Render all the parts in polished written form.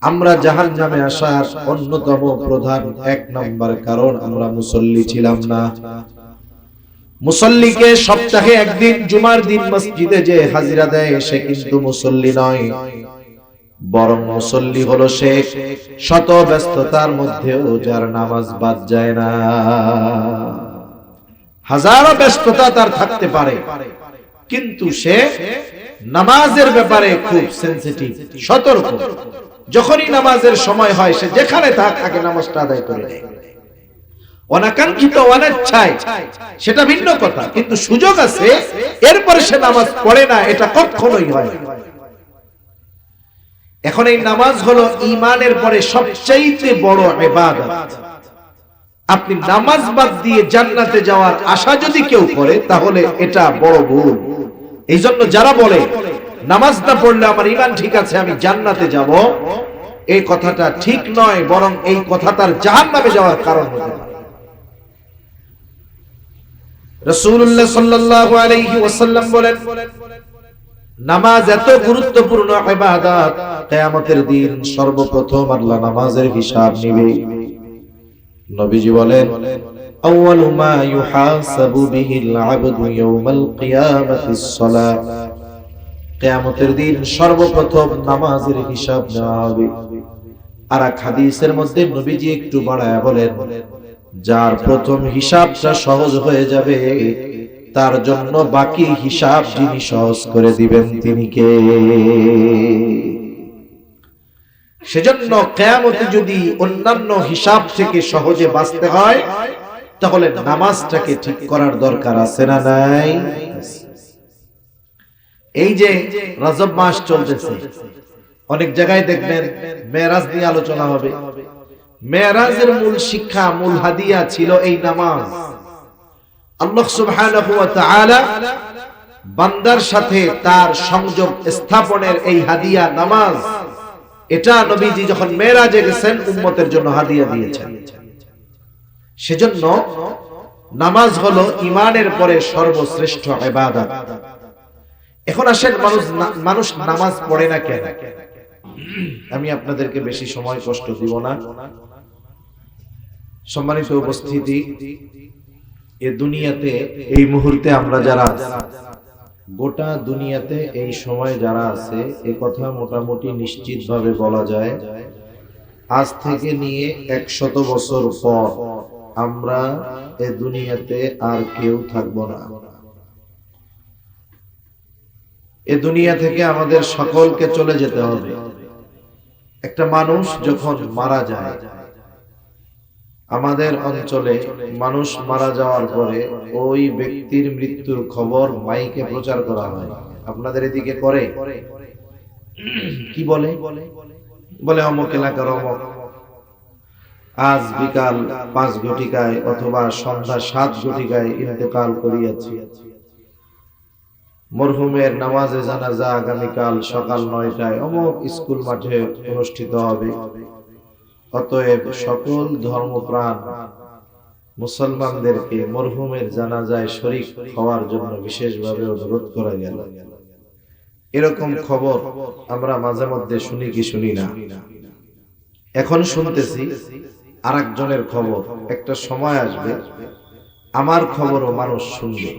আমরা জাহান্নামে আসার অন্যতম প্রধান এক নম্বর কারণ আমরা মুসল্লি ছিলাম না। মুসল্লিকে সপ্তাহে একদিন জুমার দিন মসজিদে যে হাজিরা দেয় সে কিন্তু মুসল্লি নয়, বরং মুসল্লি হলো সে শত ব্যস্ততার মধ্যেও যার নামাজ বাদ যায় না। হাজারো ব্যস্ততা তার থাকতে পারে, কিন্তু সে নামাজের ব্যাপারে খুব সেনসিটিভ, সতর্ক। যখনই নামাজের সময় হয় সে যেখানে থাক আগে নামাজটা আদায় করে নেয়। অনাকাঙ্ক্ষিত অনিচ্ছায় সেটা ভিন্ন কথা, কিন্তু সুযোগ আছে এরপরে সে নামাজ পড়ে না, এটা কখনোই হয় না। এখন এই নামাজ হলো ঈমানের পরে সবচেয়ে বড় ইবাদত। আপনি নামাজ বাদ দিয়ে জান্নাতে যাওয়ার আশা যদি কেউ করে তাহলে এটা বড় ভুল। এই জন্য যারা বলে নামাজ না পড়লে আমার ঈমান ঠিক আছে আমি জান্নাতে যাব, এই কথাটা ঠিক নয়, বরং এই কথা তার জাহান্নামে যাওয়ার কারণ হতে পারে। রাসূলুল্লাহ সাল্লাল্লাহু আলাইহি ওয়াসাল্লাম বলেন, নামাজ এত গুরুত্বপূর্ণ ইবাদত, কিয়ামতের দিন সর্বপ্রথম আল্লাহ নামাজের হিসাব নেবে। নবীজি বলেন, আউয়ালু মা ইউহাসাবু বিহিল আবদু ইয়াউমাল কিয়ামাতিস সালাত। কিয়ামতের দিন সর্বপ্রথম নামাজের হিসাব নেওয়া হবে। আর এক হাদিসের মধ্যে নবীজি একটু বাড়ায়া বলেন, যার প্রথম হিসাবটা সহজ হয়ে যাবে তার জন্য বাকি হিসাব যিনি সহজ করে দিবেন তিনি কে? সেজন্য কিয়ামতে যদি অন্যান্য হিসাব থেকে সহজে বাঁচতে হয় তাহলে নামাজটাকে ঠিক করার দরকার আছে না নাই? এই যে রজব মাস চলতেছে, অনেক জায়গায় দেখবেন মেরাজ নিয়ে আলোচনা হবে। মেরাজের মূল শিক্ষা, মূল হাদিয়া ছিল এই নামাজ। আল্লাহ সুবহানাহু ওয়া তাআলা বান্দার সাথে তার সংযোগ স্থাপনের এই হাদিয়া নামাজ, এটা নবীজি যখন মেরাজে গেছেন উম্মতের জন্য হাদিয়া দিয়েছেন। সেজন্য নামাজ হলো ঈমানের পরে সর্বশ্রেষ্ঠ ইবাদত। এখন আসেন মানুষ নামাজ পড়ে না কেন? আমি আপনাদেরকে বেশি সময় কষ্ট দিব না। সম্মানিত উপস্থিতি, এই দুনিয়াতে এই মুহূর্তে আমরা যারা, গোটা দুনিয়াতে এই সময় যারা আছে, এ কথা মোটামুটি নিশ্চিতভাবে বলা যায় আজ থেকে নিয়ে 100 বছর পর আমরা এই দুনিয়াতে আর কেউ থাকবো না। এ দুনিয়া থেকে আমাদের সকলকে চলে যেতে হবে। একটা মানুষ যখন মারা যায়, আমাদের অঞ্চলে মানুষ মারা যাওয়ার পরে ওই ব্যক্তির মৃত্যুর খবর মাইকে প্রচার করা হয়। আপনাদের এদিকে করে কি বলে? বলে অমুক এলাকার অমুক আজ বিকাল 5 ঘটিকায় অথবা সন্ধ্যা 7 ঘটিকায় ইন্তেকাল করিয়াছে। মরহুমের নামাজে জানাজা আগামীকাল সকাল 9টায় অমুক স্কুল মাঠে অনুষ্ঠিত হবে। অতএব সকল ধর্মপ্রাণ মুসলমানদেরকে মরহুমের জানাজায় শরীক হওয়ার জন্য বিশেষভাবে অনুরোধ করা গেল। এরকম খবর আমরা মাঝে মধ্যে শুনি কি শুনি না? এখন শুনতেছি আরেকজনের খবর, একটা সময় আসবে আমার খবরও মানুষ শুনবে।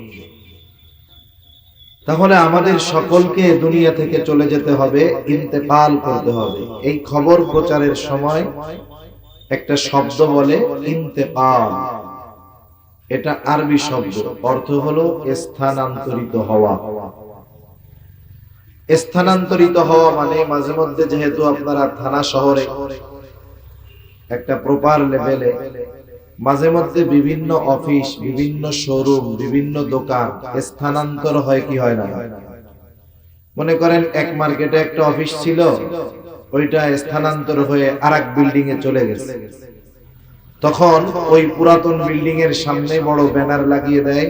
তাহলে আমাদের সকলকে দুনিয়া থেকে চলে যেতে হবে, ইন্তেকাল করতে হবে। এই খবর প্রচারের সময় একটা শব্দ বলে ইন্তেকাল। এটা আরবি শব্দ, অর্থ হলো স্থানান্তরিত হওয়া। স্থানান্তরিত হওয়া মানে মাঝে মধ্যে যেহেতু আপনারা থানা শহরে একটা প্রপার লেভেলে মাঝে মধ্যে বিভিন্ন অফিস, বিভিন্ন শোরুম, বিভিন্ন দোকান স্থানান্তর হয় কি হয় না? মনে করেন এক মার্কেটে একটা অফিস ছিল, ওইটা স্থানান্তর হয়ে আরেক বিল্ডিং এ চলে গেছে। তখন ওই পুরাতন বিল্ডিং এর সামনে বড় ব্যানার লাগিয়ে দেয়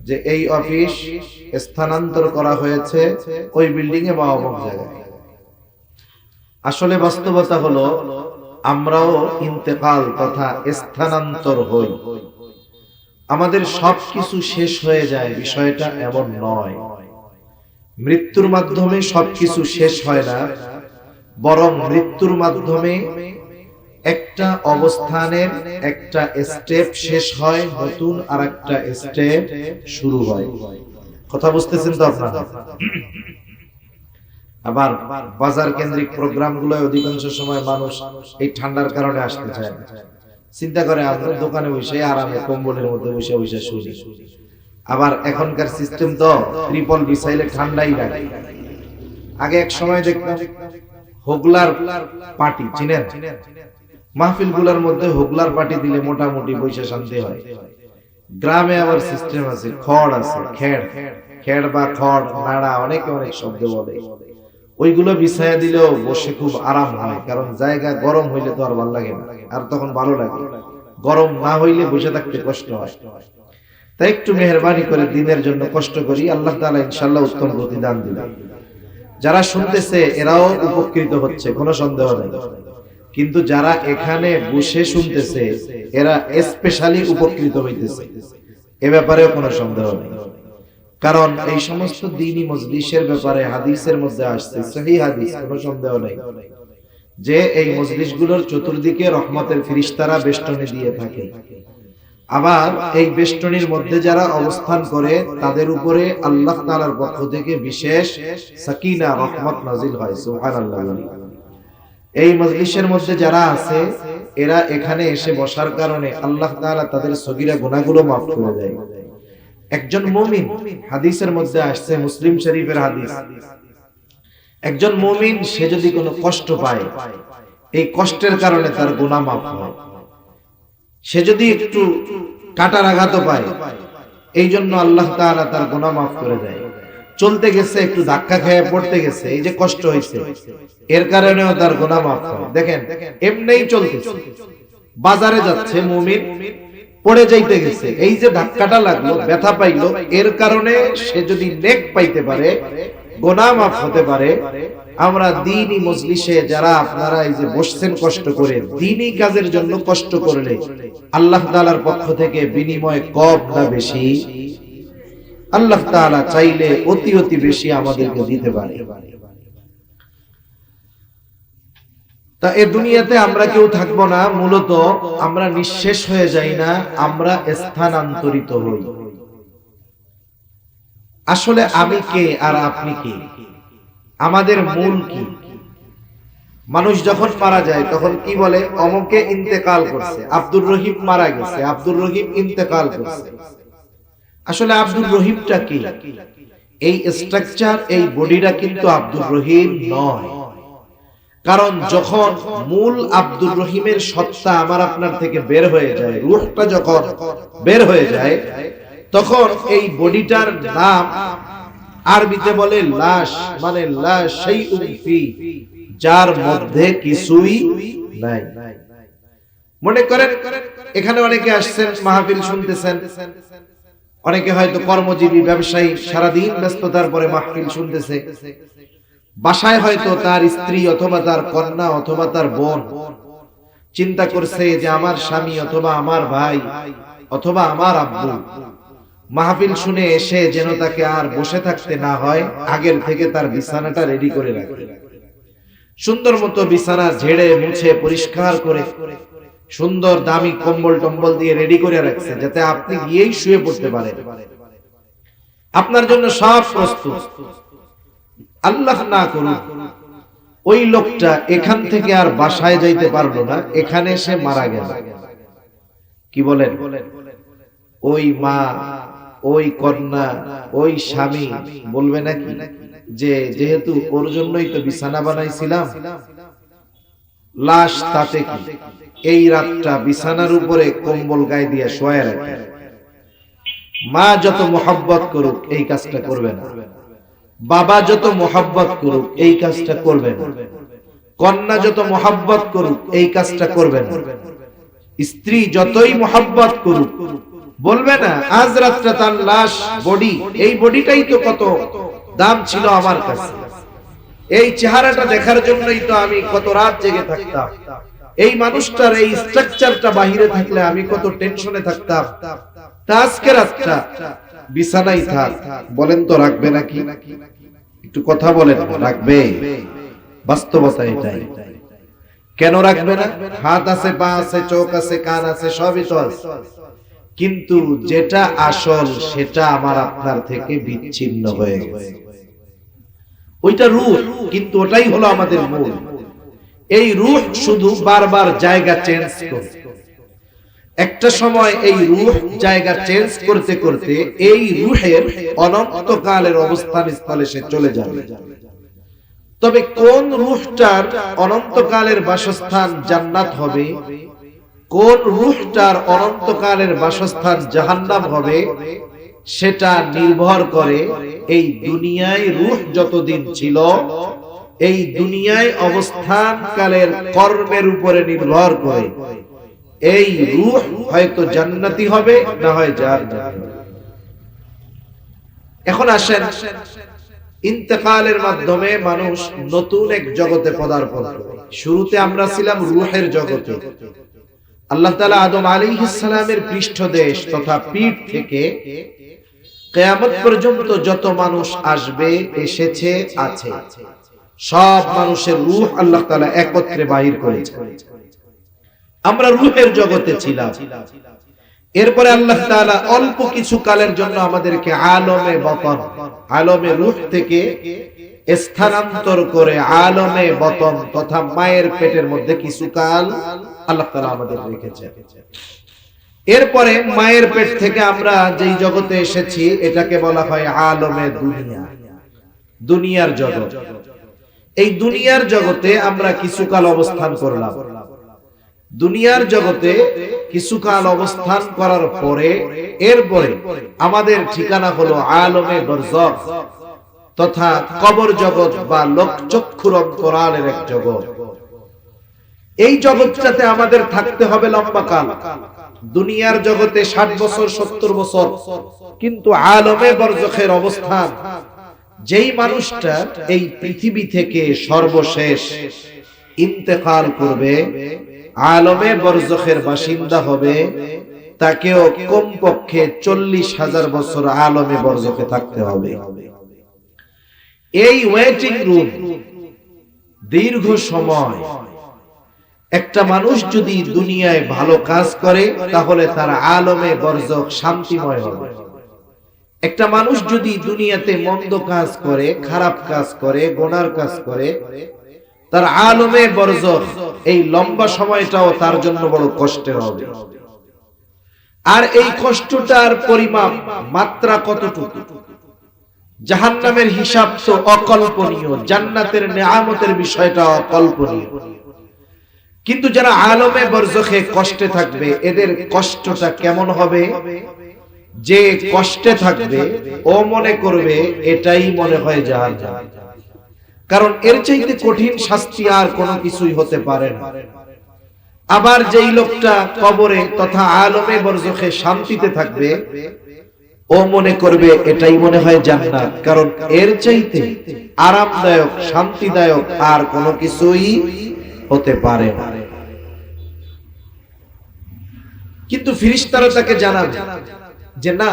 যে এই অফিস স্থানান্তর করা হয়েছে ওই বিল্ডিং এ বা অমুক জায়গায়। আসলে বাস্তবতা হলো আমরাও ইন্তেকাল তথা স্থানান্তর হই। আমাদের সবকিছু শেষ হয়ে যায়, বিষয়টা এমন নয়। মৃত্যুর মাধ্যমে সবকিছু শেষ হয় না, বরং মৃত্যুর মাধ্যমে একটা অবস্থানের একটা স্টেপ শেষ হয়, নতুন আরেকটা স্টেপ শুরু হয়। কথা বুঝতেছেন তো আপনারা? আবার বাজার কেন্দ্রিক প্রোগ্রামগুলোয় অধিকাংশ সময় মানুষ এই ঠান্ডার কারণে আসতে চায় না। চিন্তা করে আমরা দোকানে বসে আরামে কম্বলের মধ্যে বসে বসে শুনি। আবার এখনকার সিস্টেম তো ত্রিপল বিছাইলে ঠান্ডাই লাগে। আগে এক সময় দেখতাম হোগলার পার্টি, চিনেন? মাহফিল গুলার মধ্যে হোগলার পার্টি দিলে মোটামুটি বসে শান্তি হয়। গ্রামে আবার সিস্টেম আছে, খড় আছে, খেড় খেড় বা খড় নাড়া, অনেকে অনেক শব্দ বলে, ওইগুলো বিছায়া দিলেও বসে খুব আরাম হয়। কারণ জায়গা গরম হইলে তো আর ভালো লাগে না, আর তখন ভালো লাগে। গরম না হইলে বসে থাকতে কষ্ট হয়। তাই একটু মেহেরবানি করে দিনের জন্য কষ্ট করি, আল্লাহ তাআলা ইনশাআল্লাহ উত্তম প্রতিদান দিবেন। যারা শুনতেছে এরাও উপকৃত হচ্ছে, কোনো সন্দেহ নেই। কিন্তু যারা এখানে বসে শুনতেছে এরা স্পেশালি উপকৃত হইতেছে, এ ব্যাপারেও কোনো সন্দেহ নেই। কারণ এই সমস্ত দ্বীনি মজলিসের ব্যাপারে হাদিসের মধ্যে আসছে, সহিহ হাদিস, কোনো সন্দেহ নেই যে এই মজলিসগুলোর চতুর্দিকে রহমতের ফেরেশতারা বেষ্টনী দিয়ে থাকে। আবার এই বেষ্টনীর মধ্যে যারা অবস্থান করে তাদের উপরে আল্লাহ তাআলার পক্ষ থেকে বিশেষ সাকিনা, রহমত নাজিল হয়। সুবহানাল্লাহ। এই মজলিসের মধ্যে যারা আছে এরা এখানে এসে বসার কারণে আল্লাহ তাআলা তাদের সগীরা গুনাহগুলো মাফ করে দেয়। একজন মুমিন, হাদিসের মধ্যে আসছে, মুসলিম শরীফের হাদিস, একজন মুমিন সে যদি কোনো কষ্ট পায়, এই কষ্টের কারণে তার গুনাহ মাফ হয়। সে যদি একটু কাটার আঘাত পায়, এই জন্য আল্লাহ তাআলা তার গুনাহ মাফ করে দেয়। চলতে গেছে, একটু ধাক্কা খেয়ে পড়তে গেছে, এই যে কষ্ট হয়েছে, এর কারণেও তার গুনাহ মাফ হয়। দেখেন, এমনিই চলতেছে, বাজারে যাচ্ছে মুমিন, পড়ে যাইতে গেছে, এই যে ধাক্কাটা লাগলো, ব্যথা পাইলো, এর কারণে সে যদি নেক পাইতে পারে, গুনাহ মাফ হতে পারে। আমরা দ্বীনি মজলিসে যারা আপনারা এই যে বসছেন কষ্ট করে, দ্বীনি কাজের জন্য কষ্ট করলে আল্লাহ তাআলার পক্ষ থেকে বিনিময় কম না বেশি? আল্লাহ তাআলা চাইলে অতি অতি বেশি আমাদেরকে দিতে পারে। তা এই দুনিয়াতে আমরা কেউ থাকবো না, মূলত আমরা নিঃশেষ হয়ে যাই না, আমরা স্থানান্তরিত হই। আসলে আমি কে আর আপনি কে? আমাদের মূল কি? মানুষ যখন মারা যায় তখন কি বলে? অমুকে ইন্তেকাল করছে, আব্দুর রহিম মারা গেছে, আব্দুর রহিম ইন্তেকাল করছে। আসলে আব্দুর রহিমটা কি? এই স্ট্রাকচার, এই বডিটা কিন্তু আব্দুর রহিম নয়। কারণ যখন মূল আব্দুর রহিমের সত্তা আমার আপনার থেকে বের হয়ে যায়, রূহটা যখন বের হয়ে যায়, তখন এই বডিটার নাম আরবিতে বলে লাশ, মানে লা শাইউন ফি, যার মধ্যে কিছুই নাই। মনে করেন এখানে অনেকে আসছেন, মাহফিল শুনতেছেন, অনেকে হয়তো কর্মজীবী ব্যবসায়ী, সারাদিন ব্যস্ততার পরে মাহফিল শুনতেছে। বাসায় হয়তো তার স্ত্রী অথবা তার কন্যা অথবা তার বোন চিন্তা করছে যে আমার স্বামী অথবা আমার ভাই অথবা আমার আব্বু মাহফিল শুনে এসে যেন তাকে আর বসে থাকতে না হয়, আগের থেকে তার বিছানাটা রেডি করে রাখে। সুন্দর মতো বিছানা ঝেড়ে মুছে পরিষ্কার করে সুন্দর দামি কম্বল টম্বল দিয়ে রেডি করে রাখছে, যাতে আপনি গিয়েই শুয়ে পড়তে পারেন। আপনার জন্য সব প্রস্তুত। আল্লাহ না করুন ওই লোকটা এখান থেকে আর বাসায় যাইতে পারলো না, এখানে এসে মারা গেল। কি বলেন? ওই মা, ওই কন্যা, ওই স্বামী বলবে নাকি যে যেহেতু ওর জন্যই তো বিছানা বানাইছিলাম, লাশ তাতে কি, এই রাতটা বিছানার উপরে কম্বল গায়ে দিয়ে শোয়া রাখে। মা যত মোহাব্বত করুক এই কাজটা করবে না, বাবা যত মোহাব্বত করুক এই কাজটা করবে না, কন্যা যত মোহাব্বত করুক এই কাজটা করবে না, স্ত্রী যতই মোহাব্বত করুক বলবে না আজ রাতটা তার লাশ, বডি, এই বডিটাই তো কত দাম ছিল আমার কাছে, এই চেহারাটা দেখার জন্যই তো আমি কত রাত জেগে থাকতাম, এই মানুষটার এই স্ট্রাকচারটা বাহিরে থাকলে আমি কত টেনশনে থাকতাম, তা আজকে রাতটা বিছানায় থাক। বলেন তো রাখবে নাকি? একটু কথা বলেন, রাখবে? বাস্তবতা এটাই। কেন রাখবে না? হাত আছে, পা আছে, চোখ আছে, কান আছে, সবই তো আছে, কিন্তু যেটা আসল সেটা আমার আপনার থেকে বিচ্ছিন্ন হয়ে গেছে। ওইটা রূহ, কিন্তু ওটাই হলো আমাদের মূল। এই রূহ শুধু বারবার জায়গা চেঞ্জ করে। একটা সময় এই রূহ জায়গা চেঞ্জ করতে করতে এই রূহের অনন্তকালের অবস্থান স্থলে সে চলে যাবে। তবে কোন রূহটার অনন্তকালের বাসস্থান জান্নাত হবে, কোন রূহটার অনন্তকালের বাসস্থান জাহান্নাম হবে, সেটা নির্ভর করে এই দুনিয়ায় রূহ যতদিন ছিল এই দুনিয়ায় অবস্থান কালের কর্মের উপরে নির্ভর করে এই রূহ হয়তো জান্নাতি হবে, না হয় জাহান্নামী। এখন আসেন, ইন্তেকালের মাধ্যমে মানুষ নতুন এক জগতে পদার্পণ করে। শুরুতে আমরা ছিলাম রূহের জগতে। আল্লাহ তাআলা আদম আলাইহিস সালামের পৃষ্ঠদেশ তথা পিঠ থেকে কিয়ামত পর্যন্ত যত মানুষ আসবে, এসেছে, আছে, সব মানুষের রূহ আল্লাহ তাআলা একত্রে বাহির করেছেন। আমরা রূহের জগতে ছিলাম। এরপরে আল্লাহ তাআলা অল্প কিছু কালের জন্য আমাদেরকে আলমে বতন, আলমে রূহ থেকে স্থানান্তর করে আলমে বতন তথা মায়ের পেটের মধ্যে কিছু কাল আল্লাহ তাআলা আমাদের রেখেছেন। এরপরে মায়ের পেট থেকে আমরা যেই জগতে এসেছি এটাকে বলা হয় আলমে দুনিয়া, দুনিয়ার জগৎ। এই দুনিয়ার জগতে আমরা কিছুকাল অবস্থান করলাম। দুনিয়ার জগতে কিছুকাল অবস্থান করার পরে এরপরে আমাদের ঠিকানা হলো আলমে বরজখ তথা কবর জগৎ বা লোকচক্ষুর অন্তরালের এক জগৎ। এই জগৎটাতে আমাদের থাকতে হবে লম্বা কাল। দুনিয়ার জগতে 60 বছর 70 বছর, কিন্তু আলমে বরজখের অবস্থান, যেই মানুষটা এই পৃথিবী থেকে সর্বশেষ ইন্তেকাল করবে, আলমে বরজখের বাসিন্দা হবে, তাকেও কমপক্ষে 40,000 বছর আলমে বরজখে থাকতে হবে। এই ওয়েটিং রুম দীর্ঘ সময়। একটা মানুষ যদি দুনিয়ায় ভালো কাজ করে তাহলে তার আলমে বরজখ শান্তিময় হবে। একটা মানুষ যদি দুনিয়াতে মন্দ কাজ করে, খারাপ কাজ করে, গুনার কাজ করে, তার আলমে বরজখ এই লম্বা সময়টাও তার জন্য বড় কষ্টের হবে। আর এই কষ্টটার পরিমাপ, মাত্রা কতটুকু? জাহান্নামের হিসাব তো অকল্পনীয়, জান্নাতের নেয়ামতের বিষয়টা অকল্পনীয়। কিন্তু যারা আলমে বরজখে কষ্টে থাকবে, এদের কষ্টটা কেমন হবে? যে কষ্টে থাকবে ও মনে করবে এটাই মনে হয় জাহান্নাম, কারণ এর চাইতে কঠিন শাস্তি আর কোনো কিছুই হতে পারে না। আবার যেই লোকটা কবরে তথা আলমে বরজখে শান্তিতে থাকবে, ও মনে করবে এটাই মনে হয় জান্নাত, কারণ এর চাইতে আরামদায়ক, শান্তিদায়ক আর কোনো কিছুই হতে পারে না। কিন্তু ফেরেশতারা তাকে জানাবে যে না,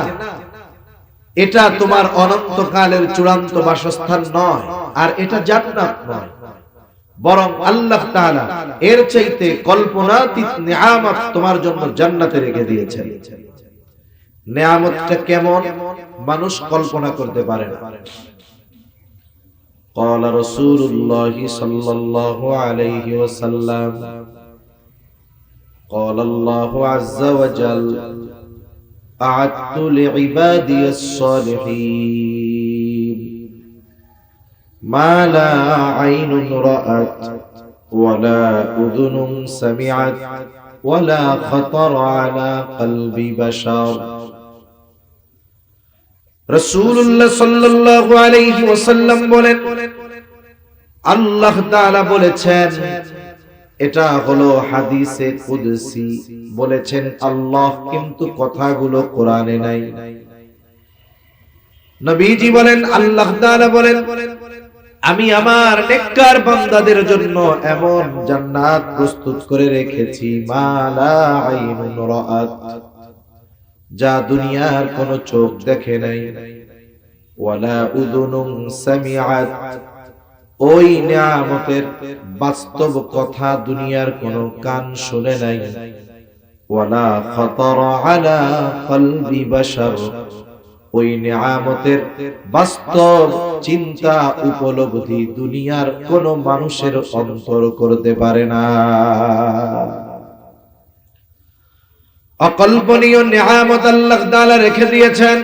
এটা তোমার অনন্তকালের চূড়ান্ত বাসস্থান নয়, আর এটা জান্নাত নয়, বরং আল্লাহ তাআলা এর চাইতে কল্পনাতীত নিয়ামত তোমার জন্য জান্নাতে রেখে দিয়েছেন। নিয়ামতটা কেমন মানুষ কল্পনা করতে পারে না। قال رسول الله صلى الله عليه وسلم قال الله عز وجل أعدت لعبادي الصالحين ما لا عين رأت ولا أذن سمعت ولا خطر على قلب بشر। রাসূলুল্লাহ সাল্লাল্লাহু আলাইহি ওয়াসাল্লাম বলেন, আল্লাহ তাআলা বলেছেন, এটা হলো হাদিসে কুদসি, বলেছেন আল্লাহ, কিন্তু কথাগুলো কোরআনে নাই। নবীজি বলেন, আল্লাহ তাআলা বলেন, আমি আমার নেককার বান্দাদের জন্য এমন জান্নাত প্রস্তুত করে রেখেছি, মা লা আইনুন রাআত, যা দুনিয়ার কোন চোখ দেখে নাই, ওয়ালা উযুনুন সামিআত, ওই নিয়ামতের বাস্তব কথা দুনিয়ার কোনো কান শুনে নাই, ওয়ালা খাতারা আলা কলবি বাশার, ওই নিয়ামতের বাস্তব চিন্তা উপলব্ধি দুনিয়ার কোন মানুষের অন্তর করতে পারে না। অকল্পনীয় নিয়ামত আল্লাহ তাআলা রেখে দিয়েছেন।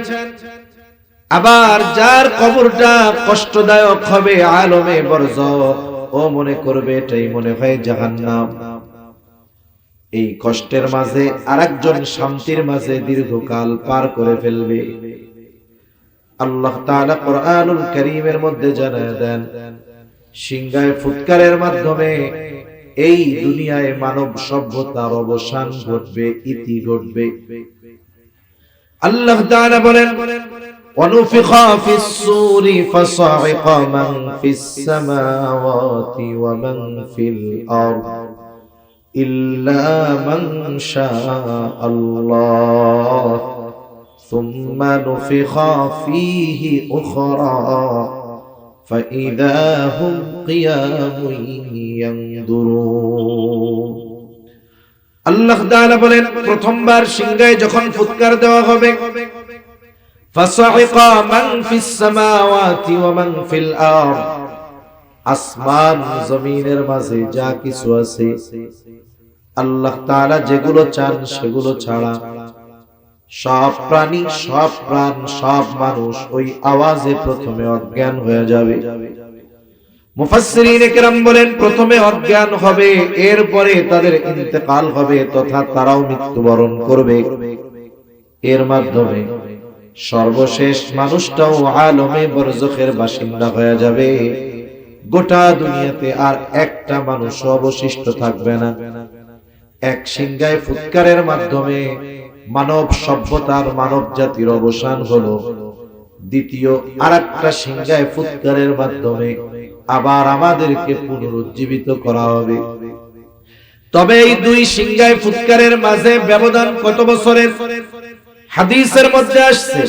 আবার যার কবরটা কষ্টদায়ক হবে আলমে বরজখ, ও মনে করবে এটাই মনে হয় জাহান্নাম। এই কষ্টের মাঝে আরেকজন শান্তির মাঝে দীর্ঘকাল পার করে ফেলবে। আল্লাহ তাআলা কোরআনুল কারীমের মধ্যে জানায় দেন, সিংহায় ফুৎকারের মাধ্যমে এই দুনিয়ায় মানব সভ্যতার অবসান ঘটবে, ইতি ঘটবে। আল্লাহ তাআলা বলেন, ওয়ানুফিখা ফিস সূরি ফাসাইকা মান ফিস সামাওয়াতি ওয়া মান ফিল আরদ ইল্লা মান শাআল্লাহ সুম্মা নুফিখা ফীহি উখরা ফাইযা হুম কিয়ামুন ইয়ানদুরুন। আল্লাহ তাআলা বলেন, প্রথমবার সিংহায় যখন ফুৎকার দেওয়া হবে, ফাসাইকা মান ফিস সামাওয়াতি ওয়া মান ফিল আরদ, আসমান জমিনের মাঝে যা কিছু আছে আল্লাহ তাআলা যেগুলো চান সেগুলো ছাড়া সব প্রাণী, সব প্রাণ, সব মানুষ ওই আওয়াজে প্রথমে অজ্ঞান হয়ে যাবে। মুফাসসিরিনে কেরাম বলেন, প্রথমে অজ্ঞান হবে, এরপরে তাদের ইন্তেকাল হবে, তথা তারাও মৃত্যুবরণ করবে। এর মাধ্যমে সর্বশেষ মানুষটাও আলমে বরজখের বাসিন্দা হয়ে যাবে। গোটা দুনিয়াতে আর একটা মানুষ অবশিষ্ট থাকবে না। এক সিংহায় ফুৎকারের মাধ্যমে মানব সভ্যতার, মানব জাতির অবসান হলো। দ্বিতীয় আরেকটা সিংহায় ফুৎকারের মাধ্যমে আবার আমাদেরকে পুনরুজ্জীবিত করা হবে। তবে এই দুই সিংহায় ফুৎকারের মাঝে ব্যবধান কত বছরের? হাদিসের মধ্যে আসছে,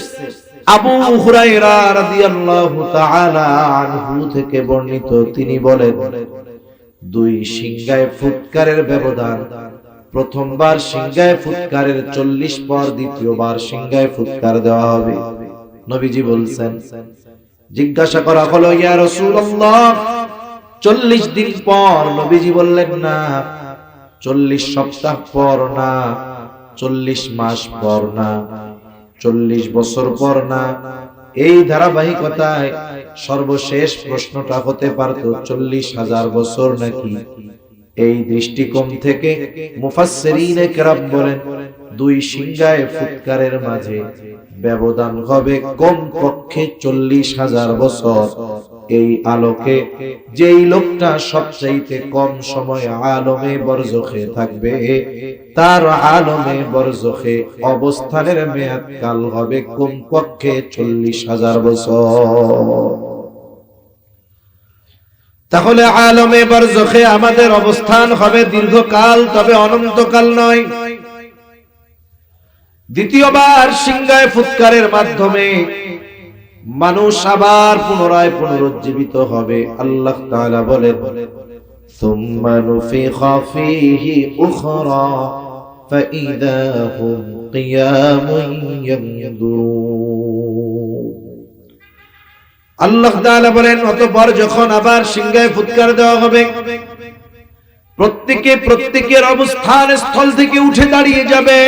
আবু হুরায়রা রাদিয়াল্লাহু তাআলা আনহু থেকে বর্ণিত, তিনি বলেন, দুই সিংহায় ফুৎকারের ব্যবধান, প্রথমবার সিংহায় ফুৎকারের 40 পর দ্বিতীয়বার সিংহায় ফুৎকার দেওয়া হবে। নবীজি বলছেন, জিজ্ঞাসা করা হলো, ইয়া রাসূলুল্লাহ 40 দিন পর? নবীজি বললেন, না, 40 সপ্তাহ পর না, 40 মাস পর না, 40 বছর পর না। এই ধারাবাহিকতায় সর্বশেষ প্রশ্নটা হতে পারত 40,000 বছর নাকি। এই দৃষ্টিকোণ থেকে মুফাসসিরিনে কেরাম বলেন, দুই সিংহায় ফুৎকারের মাঝে ব্যবধান হবে কমপক্ষে 40,000 বছর। এই আলোকে যেই লোকটা সবচাইতে কম সময় আলমে বরজখে থাকবে, তার আলমে বরজখে অবস্থানের মেয়াদ কাল হবে কমপক্ষে 40,000 বছর। তাহলে আলমে বরজখে আমাদের অবস্থান হবে দীর্ঘকাল, তবে অনন্তকাল নয়। দ্বিতীয়বার সিংহায় ফুৎকারের মাধ্যমে মানুষ আবার পুনরায় পুনরুজ্জীবিত হবে। আল্লাহ তাআলা বলেন, সুম্মা নুফিখা ফীহি উখরা ফাইযা হুম কিয়ামুন ইয়ানদুরুন। আল্লাহ তাআলা বলেন, অতঃপর যখন আবার সিংহায় ফুৎকার দেওয়া হবে, প্রত্যেকে প্রত্যেকের অবস্থান স্থল থেকে উঠে দাঁড়িয়ে যাবে।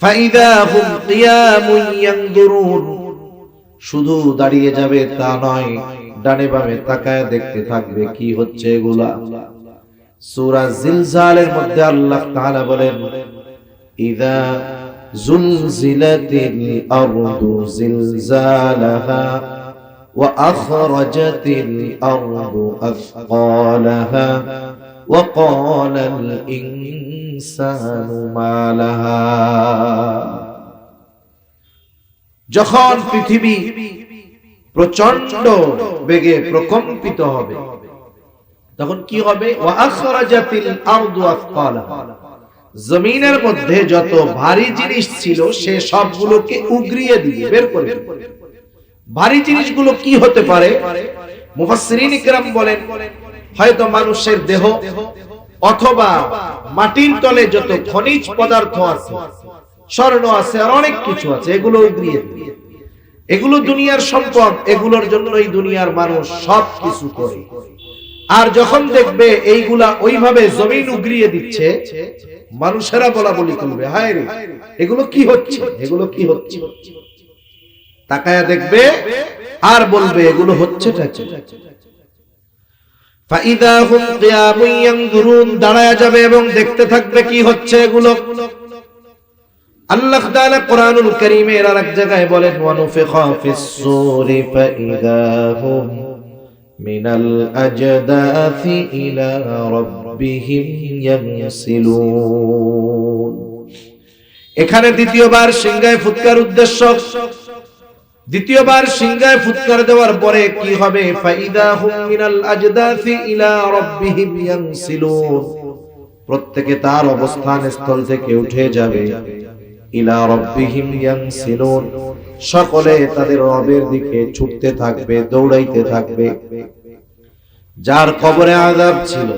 ফাইযা হুম কিয়ামুন ইয়ানদুরুন, শুধু দাঁড়িয়ে যাবে তা নয়, ডানে বামে তাকায় দেখতে থাকবে কি হচ্ছে এগুলা। সূরা জিলজালের মধ্যে আল্লাহ তাআলা বলেন, ইযা জুলজিলাতিল আরদু জিলজালাহা ওয়া আখরাজাতিল আরদু আথকালাহা ওয়া ক্বালাল ইনসানু মা লাহা। যখন পৃথিবী প্রচন্ড বেগে প্রকম্পিত হবে, তখন কি হবে? ওয়া আখরাজাতিল আরদু আথকালাহা, জমিনের মধ্যে যত ভারী জিনিস ছিল সে সবগুলোকে উগরিয়ে দিয়ে বের করে দিবে। ভারী জিনিসগুলো কি হতে পারে? মুফাসসিরিন ইকরাম বলেন হয়তো মানুষের দেহ অথবা মাটির তলে যত খনিজ পদার্থ আছে, স্বর্ণ আছে আর অনেক কিছু আছে, এগুলো উগরিয়ে দিবে। এগুলো দুনিয়ার সম্পদ, এগুলোর জন্যই দুনিয়ার মানুষ সব কিছু করে। আর যখন দেখবে এইগুলা ওইভাবে জমিন উগরিয়ে দিচ্ছে, মানুষেরা বলা বলি করবে, হায় রে এগুলো কি হচ্ছে, এগুলো কি হচ্ছে। তাকায়া দেখবে আর বলবে এগুলো হচ্ছেটা কি। ফাইদা হুম কিয়ামুন ইয়ানজুরুন, দাঁড়ায়া যাবে এবং দেখতে থাকবে কি হচ্ছে এগুলো। আল্লাহ তাআলা কোরআনুল কারীমের আরেক জায়গায় বলেন ওয়ানুফিখা ফিস-সূরি ফাইদা হুম মিনাল আজদাসি ইলা রাব্বিহিম ইয়ানসিলুন। এখানে দ্বিতীয়বার সিংহায় ফুৎকার উদ্দেশ্য। দ্বিতীয়বার সিংহায় ফুৎকার দেওয়ার পরে কি হবে? ফাইদা হুম মিনাল আজদাসি ইলা রাব্বিহিম ইয়ানসিলুন, প্রত্যেকে তার অবস্থান স্থল থেকে উঠে যাবে। ইলা রাব্বিহিম ইয়ানসিলুন, সকলে তাদের রবের দিকে ছুটতে থাকবে, দৌড়াইতে থাকবে। যার কবরে আযাব ছিল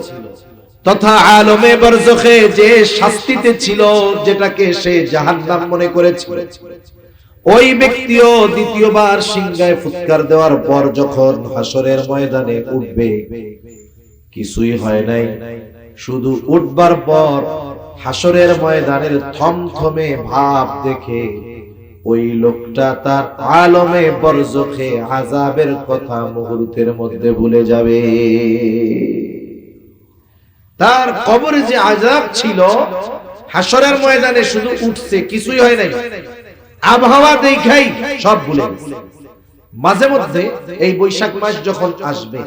তথা আলমে বারযাখে যে শাস্তিতে ছিল, যেটাকে সে জাহান্নাম মনে করেছিল, ওই ব্যক্তিও দ্বিতীয়বার সিংহায় ফুৎকার দেওয়ার পর যখন হাসরের ময়দানে উঠবে, কিছুই হয় নাই, শুধু উঠবার পর হাসরের ময়দানের থমথমে ভাব দেখে ওই লোকটা তার আলমে বরজখে আযাবের কথা মুহূর্তের মধ্যে ভুলে যাবে। তার কবরে যে আযাব ছিল, হাসরের ময়দানে শুধু উঠছে, কিছুই হয় নাই, আবহাওয়া দেখাই সব ভুলে গেছে। মাঝে মধ্যে এই বৈশাখ মাস যখন আসবে,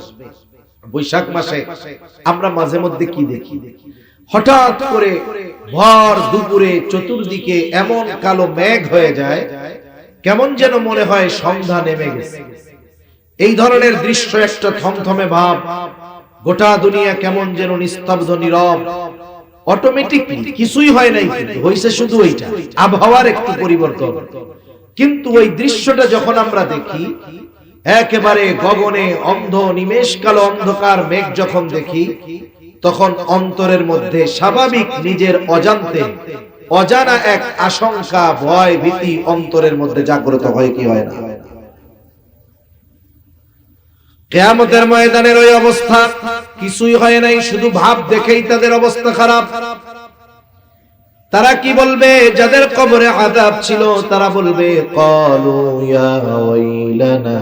বৈশাখ মাসে আমরা মাঝে মধ্যে কি দেখি? হঠাৎ করে ভর দুপুরে চতুর্দিকে এমন কালো মেঘ হয়ে যায়, কেমন যেন মনে হয় সন্ধ্যা নেমে গেছে। এই ধরনের দৃশ্য, একটা থমথমে ভাব, গোটা দুনিয়া কেমন যেন নিস্তব্ধ নীরব, অটোমেটিকলি কিছুই হয় নাই, কিন্তু হইছে শুধু ওইটা, আবহাওয়ার একটু পরিবর্তন। কিন্তু ওই দৃশ্যটা যখন আমরা দেখি, একেবারে গগনে অন্ধ নিমেষ কালো অন্ধকার মেঘ যখন দেখি, তখন অন্তরের মধ্যে স্বাভাবিক নিজের অজান্তে অজানা এক আশঙ্কা, ভয়, ভীতি অন্তরের মধ্যে জাগ্রত হয় কি হয় না? কিয়ামতের ময়দানের ওই অবস্থা, কিছুই হয় নাই, শুধু ভাব দেখেই তাদের অবস্থা খারাপ। তারা কি বলবে? যাদের কবরে আযাব ছিল তারা বলবে, ক্বালু ইয়া ওয়াইলানা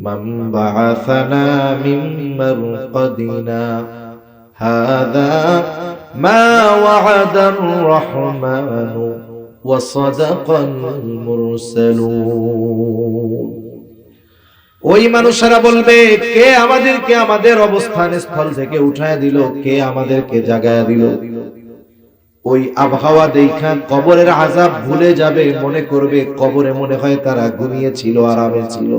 মান বাআসানা মিন মারকাদিনা হাযা মা ওয়া'আদার রাহমানু ওয়া সাদাকাল মুরসালুন। ওই মানুষেরা বলবে, কে আমাদেরকে আমাদের অবস্থান স্থল থেকে উঠায় দিল, কে আমাদেরকে জাগায়া দিল? ওই আবহাওয়া দেখা কবরের আযাব ভুলে যাবে, মনে করবে কবরে মনে হয় তারা ঘুমিয়েছিল, আরামে ছিল।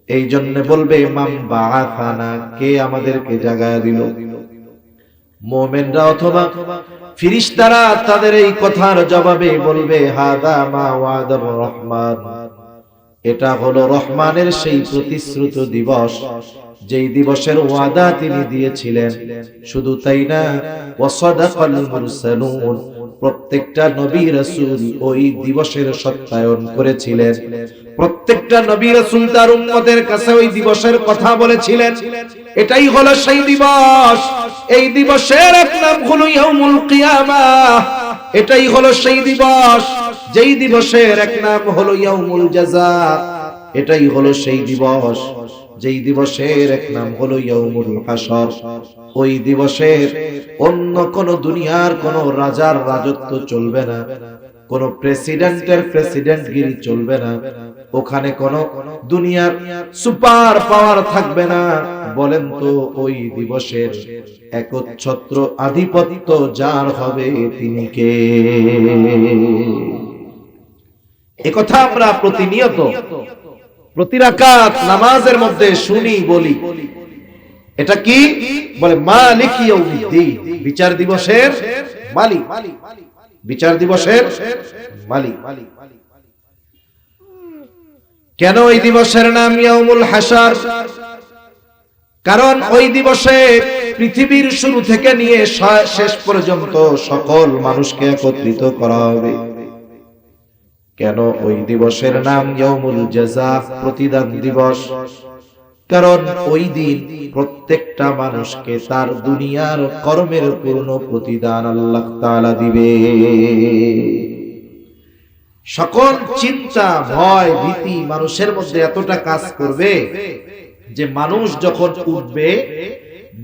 এই জন্য বলবে মান বাআসানা, কে আমাদেরকে জাগায়া দিল? মুমিনরা অথবা ফেরেশতারা তাদের এই কথার জবাবে বলবে, হাযা মা ওয়া'দার রহমান, এটা হলো রহমানের সেই প্রতিশ্রুত দিবস, যেই দিবসের ওয়াদা তিনি দিয়েছিলেন। শুধু তাই না, ওয়াসাদাকাল মুরসালুন, প্রত্যেকটা নবী রাসূল ওই দিবসের সত্যায়ন করেছিলেন। প্রত্যেকটা নবী রাসূল তার উম্মতের কাছে ওই দিবসের কথা বলেছিলেন। এটাই হলো সেই দিবস। এই দিবসের এক নাম হলো ইয়াউমুল কিয়ামাহ। এটাই হলো সেই দিবস যেই দিবসের এক নাম হলো ইয়াউমুল জাযা। এটাই হলো সেই দিবস যেই দিবসের এক নাম হলো ইয়াউমুল হাসর। ওই দিবসের অন্য কোন দুনিয়ার কোন রাজার রাজত্ব চলবে না, কোন প্রেসিডেন্টের প্রেসিডেন্টগিরি চলবে না, ওখানে কোন দুনিয়ার সুপার পাওয়ার থাকবে না। বলেন তো ওই দিবসের একচ্ছত্র আধিপত্য যার হবে তিনি কে? একথা আমরা প্রতিনিয়ত প্রতি রাকাত নামাজের মধ্যে শুনি, বলি। এটা কি বলে? মালিক ইয়াউমিদ্দিন, বিচার দিবসের মালিক, বিচার দিবসের মালিক। কেন এই দিবসের নাম ইয়াউমুল হাসর? কারণ ওই দিবসে পৃথিবীর শুরু থেকে নিয়ে শেষ পর্যন্ত সকল মানুষকে একত্রিত করা হবে। কেন ওই দিবসের নাম ইয়াউমুল জাযা, প্রতিদান দিবস? কারণ ওই দিন প্রত্যেকটা মানুষকে তার দুনিয়ার কর্মের পূর্ণ প্রতিদান আল্লাহ তাআলা দিবে। সকল চিন্তা, ভয়, ভীতি মানুষের মধ্যে এতটা কাজ করবে যে মানুষ যখন উঠবে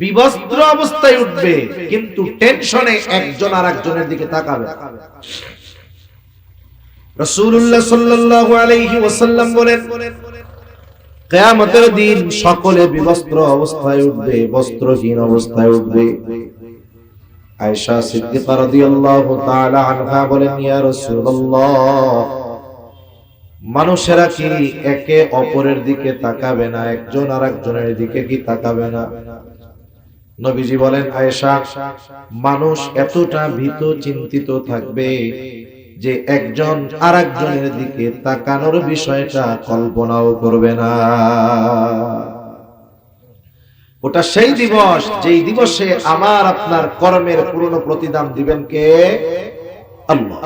বিবস্ত্র অবস্থায় উঠবে, কিন্তু টেনশনে একজন আরেকজনের দিকে তাকাবে। রাসূলুল্লাহ সাল্লাল্লাহু আলাইহি ওয়াসাল্লাম বলেন, কিয়ামতের দিন সকলে বিবস্ত্র অবস্থায় উঠবে, বস্ত্রহীন অবস্থায় উঠবে। আয়েশা সিদ্দিকা রাদিয়াল্লাহু তাআলা আনহা বলেন, ইয়া রাসূলুল্লাহ, মানুষেরা কি একে অপরের দিকে তাকাবে না? একজন আরেকজনের দিকে কি তাকাবে না? নবীজি বলেন, আয়েশা, মানুষ এতটা ভীত চিন্তিত থাকবে যে একজন আরেকজনের দিকে তাকানোর বিষয়টা কল্পনাও করবে না। ওটা সেই দিবস যেই দিবসে আমার আপনার কর্মের পূর্ণ প্রতিদান দিবেন কে? আল্লাহ।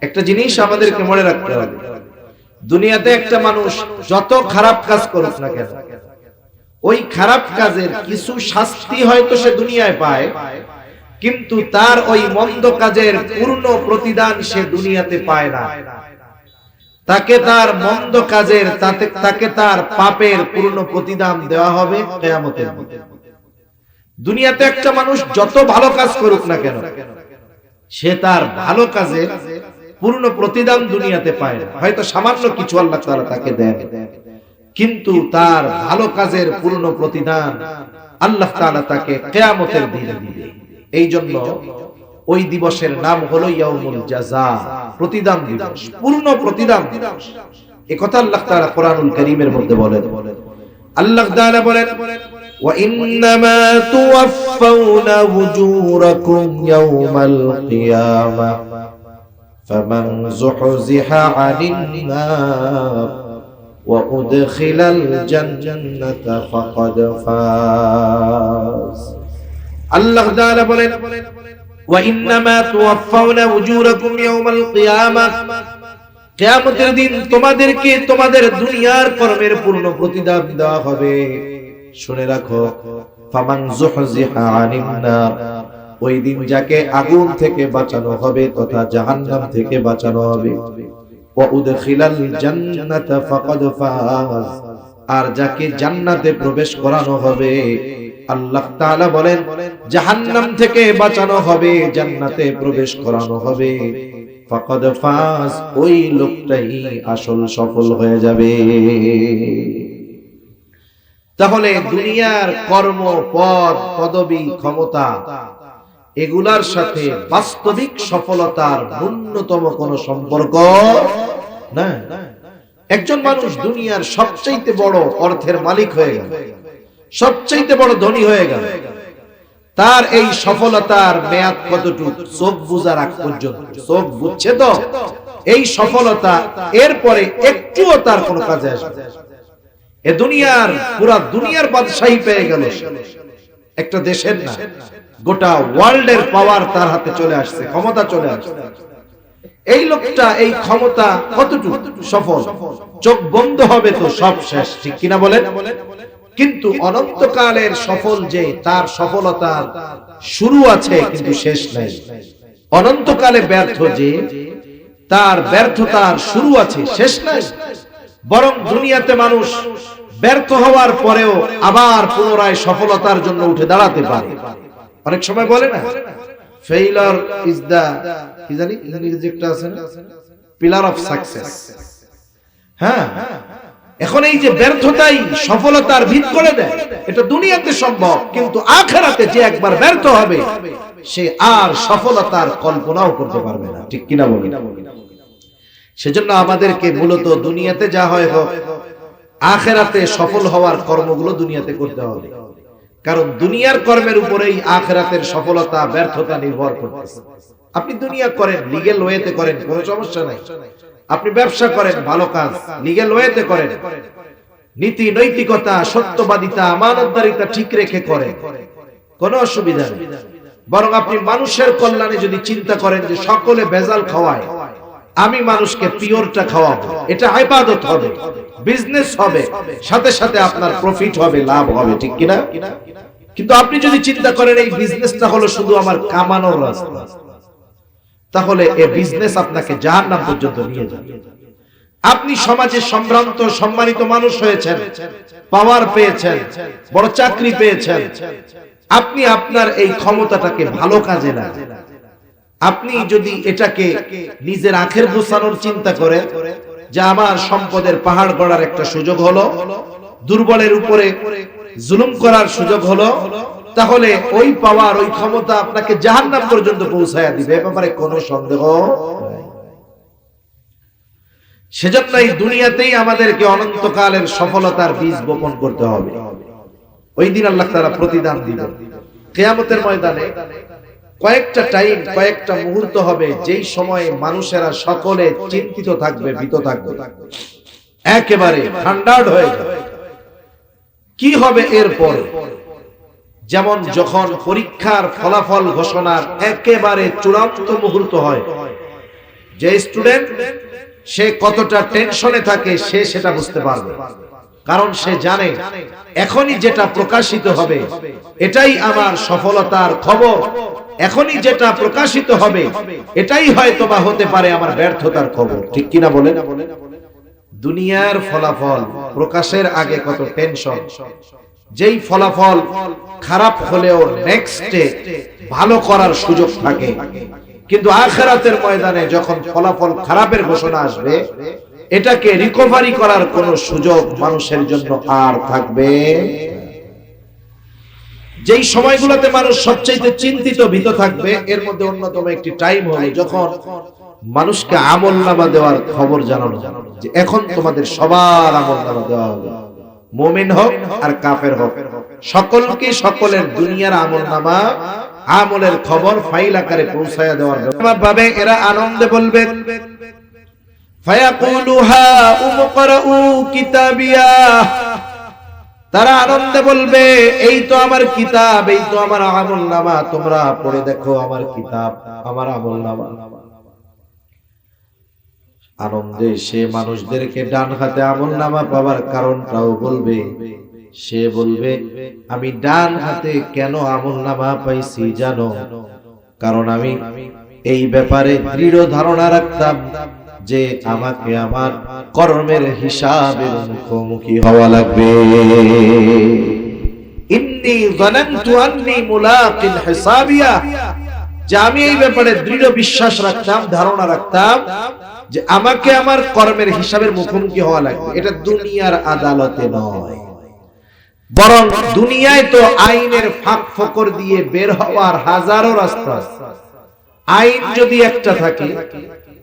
একটা জিনিস আমাদেরকে মনে রাখতে হবে, দুনিয়াতে একটা মানুষ যত খারাপ কাজ করুক না কেন, ওই খারাপ কাজের কিছু শাস্তি হয়তো সে দুনিয়ায় পায়, কিন্তু তার ওই মন্দ কাজের পূর্ণ প্রতিদান সে দুনিয়াতে পায় না। তাকে তার মন্দ কাজের, তাকে তার পাপের পূর্ণ প্রতিদান দেওয়া হবে কিয়ামতের দিন। দুনিয়াতে একটা মানুষ যত ভালো কাজ করুক না কেন, সে তার ভালো কাজের পূর্ণ প্রতিদান দুনিয়াতে পায় না। হয়তো সামান্য কিছু আল্লাহ তাআলা তাকে দেন, কিন্তু তার ভালো কাজের পূর্ণ প্রতিদান আল্লাহ তাআলা তাকে কিয়ামতের দিনে দিবে। এই জন্য ওই দিবসের নাম হলো ইয়াউমুল জাযা, প্রতিদান দিবস, পূর্ণ প্রতিদান দিবস। এই কথা আল্লাহ তাআলা কোরআনুল কারীমের মধ্যে বলেন। আল্লাহ তাআলা বলেন, ওয়া ইন্নামা তুওয়াফাউনা উজুরাকুম ইয়াউমাল কিয়ামাহ ফামান যুহজিহা আনিন নার ওয়া উদখিলাল জান্নাতা ফাকাদ ফাজ। আল্লাহ তাআলা বলেন, ওয়া ইন্নামা তুওয়াফাউনা উজুরাকুম ইয়াউমাল কিয়ামাহ, কিয়ামতের দিন তোমাদেরকে তোমাদের দুনিয়ার কর্মের পূর্ণ প্রতিদান দেওয়া হবে। শুনে রাখো, ফামান যুহজিহা আনিন নার, ওই দিন যাকে আগুন থেকে বাঁচানো হবে তথা জাহান্নাম থেকে বাঁচানো হবে। ওয়া উদখিলাল জান্নাতা ফাকাদ ফাজ, আর যাকে জান্নাতে প্রবেশ করানো হবে, আল্লাহ তাআলা বলেন জাহান্নাম থেকে বাঁচানো হবে, জান্নাতে প্রবেশ করানো হবে, ফাকাদ ফাজ, ওই লোকটাই আসল সফল হয়ে যাবে। তাহলে দুনিয়ার কর্ম, পদ, পদবী, ক্ষমতা, এগুলার সাথে বাস্তবিক সফলতার ন্যূনতম কোনো সম্পর্ক না। একজন মানুষ দুনিয়ার সবচেয়ে বড় অর্থের মালিক হয়ে গেল, সবচেয়ে বড় ধনী হয়ে গেল, তার এই সফলতার মেয়াদ কতটুকু? চোখ বুজার আগ পর্যন্ত। চোখ বুঝছে তো এই সফলতা, এরপরে একটুও তার কোনো কাজে আসবে। এ দুনিয়ার, পুরা দুনিয়ার বাদশাহী পেয়ে গেল, একটা দেশের না, গোটা ওয়ার্ল্ডের পাওয়ার তার হাতে চলে আসছে, ক্ষমতা চলে আসছে। এই লোকটা এই ক্ষমতা কতটুকু সফল? চোখ বন্ধ হবে তো সব শেষ, ঠিক কিনা বলেন? কিন্তু অনন্তকালের সফল যে, তার সফলতার শুরু আছে কিন্তু শেষ নাই। অনন্তকালে ব্যর্থ যে, তার ব্যর্থতার শুরু আছে, শেষ নাই। বরং দুনিয়াতে মানুষ ব্যর্থ হওয়ার পরেও আবার পুনরায় সফলতার জন্য উঠে দাঁড়াতে পারে। অনেক সময় বলে না, ফেইলার ইজ দা, কি জানি ইংরেজি একটা আছে না, পিলার অফ সাকসেস। হ্যাঁ, এখন এই যে ব্যর্থতাই সফলতার ভিত করে দেয়, এটা দুনিয়াতে সম্ভব, কিন্তু আখিরাতে যে একবার ব্যর্থ হবে সে আর সফলতার কল্পনাও করতে পারবে না, ঠিক কিনা বলি? সেজন্য আমাদেরকে মূলত দুনিয়াতে যা হয় হোক, আখিরাতে সফল হওয়ার কর্মগুলো দুনিয়াতে করতে হবে। কারণ দুনিয়ার কর্মের উপরেই আখিরাতের সফলতা ব্যর্থতা নির্ভর করতেছে। আপনি দুনিয়া করেন, লিগ্যাল ওয়েতে করেন, কোনো সমস্যা নাই। আপনি ব্যবসা করেন, ভালো কাজ, লিগ্যাল ওয়েতে করেন, নীতি নৈতিকতা, সত্যবাদিতা, আমানতদারিতা ঠিক রেখে করে, কোনো অসুবিধা নেই। বরং আপনি মানুষের কল্যাণে যদি চিন্তা করেন যে সকলে ভেজাল খাওয়ায়, আমি মানুষকে পিওরটা খাওয়াবো, এটা ইবাদত হবে, বিজনেস হবে, সাথে সাথে আপনার প্রফিট হবে, লাভ হবে, ঠিক কিনা? কিন্তু আপনি যদি চিন্তা করেন এই বিজনেসটা হলো শুধু আমার কামানোর রাস্তা, তাহলে এই বিজনেস আপনাকে জাহান্নাম পর্যন্ত নিয়ে যাবে। আপনি সমাজে সম্ভ্রান্ত সম্মানিত মানুষ হয়েছেন, পাওয়ার পেয়েছেন, বড় চাকরি পেয়েছেন, আপনি আপনার এই ক্ষমতাটাকে ভালো কাজে লাগান। আপনি যদি এটাকে নিজের আখের গোছানোর চিন্তা করেন যে আমার সম্পদের পাহাড় গড়ার একটা সুযোগ হলো, দুর্বলের উপরে জুলুম করার সুযোগ হলো, তাহলে ওই পাওয়ার, ওই ক্ষমতা আপনাকে জাহান্নাম পর্যন্ত পৌঁছায়া দিবে, এ ব্যাপারে কোনো সন্দেহ নাই। সেজন্য এই দুনিয়াতেই আমাদেরকে অনন্তকালের সফলতার বীজ বপন করতে হবে। ওই দিন আল্লাহ তাআলা প্রতিদান দিবেন। কিয়ামতের ময়দানে কয়েকটা টাইম, কয়েকটা মুহূর্ত হবে যেই সময়ে মানুষেরা সকলে চিন্তিত থাকবে, ভীত থাকবে, একেবারে ঠান্ডাড হয়ে যাবে। কি হবে এরপর? যেমন যখন পরীক্ষার ফলাফল ঘোষণার একেবারে চূড়ান্ত মুহূর্ত হয়, যে স্টুডেন্ট সে কতটা টেনশনে থাকে সে সেটা বুঝতে পারবে, কারণ সে জানে এখনই যেটা প্রকাশিত হবে এটাই আমার সফলতার খবর, এখনই যেটা প্রকাশিত হবে এটাই হয়তোবা হতে পারে আমার ব্যর্থতার খবর, ঠিক কিনা বলেন? দুনিয়ার ফলাফল প্রকাশের আগে কত টেনশন, যেই ফলাফল খারাপ হলেও নেক্সটে ভালো করার সুযোগ থাকে, কিন্তু আখিরাতের ময়দানে যখন ফলাফল খারাপের ঘোষণা আসবে, এটাকে রিকভারি করার কোনো সুযোগ মানুষের জন্য আর থাকবে। যেই সময়গুলোতে মানুষ সবচেয়ে চিন্তিত, ভীত থাকবে, এর মধ্যে অন্যতম একটি টাইম হলো যখন মানুষকে আমলনামা দেওয়ার খবর জানানো, যে এখন তোমাদের সবার আমলনামা দেওয়া হবে, মুমিন হোক আর কাফের হোক, সকলকে সকলের দুনিয়ার আমলনামা, আমলের খবর ফাইল আকারে পৌঁছায়া দেওয়ার ভাবে এরা আনন্দে বলবে, ফায়াকুলু হা উমকরাউ কিতাবিয়া, তারা আনন্দে বলবে এই তো আমার কিতাব, এই তো আমার আমলনামা, তোমরা পড়ে দেখো আমার কিতাব, আমার আমলনামা। আনন্দে সে মানুষদেরকে ডান হাতে আমলনামা পাওয়ার কারণটাও বলবে। সে বলবে আমি ডান হাতে কেন আমলনামা পাইছি জানো? কারণ আমি এই ব্যাপারে দৃঢ় ধারণা রাখতাম যে আমাকে আমার কর্মের হিসাবের মুখোমুখি হওয়া লাগবে। ইন্নী যানানতু আন্নী মুলাকিন হিসাবিয়া, যে আমি এই ব্যাপারে দৃঢ় বিশ্বাস রাখতাম, ধারণা রাখতাম যে আমাকে আমার কর্মের হিসাবের মুখোমুখি হওয়া লাগবে। এটা দুনিয়ার আদালতে নয়, বরং দুনিয়ায় তো আইনের ফাঁক ফোকর দিয়ে বের হওয়ার হাজারো রাস্তা। আইন যদি একটা থাকে,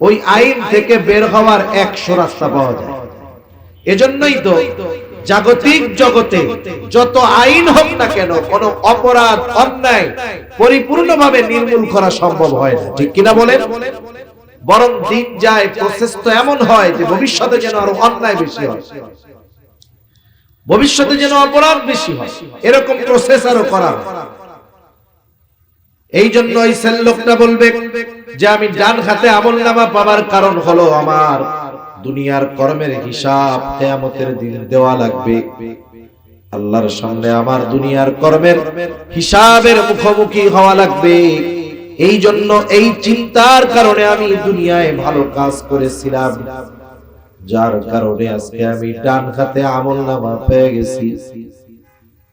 ওই আইন থেকে বের হওয়ার 100 রাস্তা পাওয়া যায়। এজন্যই তো জাগতিক জগতে যত আইন হোক না কেন, কোন অপরাধ অন্যায় পরিপূর্ণভাবে নির্মূল করা সম্ভব হয় না, ঠিক কিনা বলেন? বরং দিন যায়, প্রসেস তো এমন হয় যে ভবিষ্যতে যেন আরো অন্যায় বেশি হয়, ভবিষ্যতে যেন অপরাধ বেশি হয়, এরকম প্রসেস আরো করা হয়। এই জন্য এই লোকটা বলবে যে আমি ডান হাতে আমলনামা পাওয়ার কারণ হলো আমার দুনিয়ার কর্মের হিসাব কিয়ামতের দিন দেওয়া লাগবে। আল্লাহর সামনে আমার দুনিয়ার কর্মের হিসাবের মুখোমুখি হওয়া লাগবে। এই জন্য এই চিন্তার কারণে আমি দুনিয়ায় ভালো কাজ করেছিলাম, যার কারণে আজকে আমি ডান হাতে আমলনামা পেয়ে গেছি।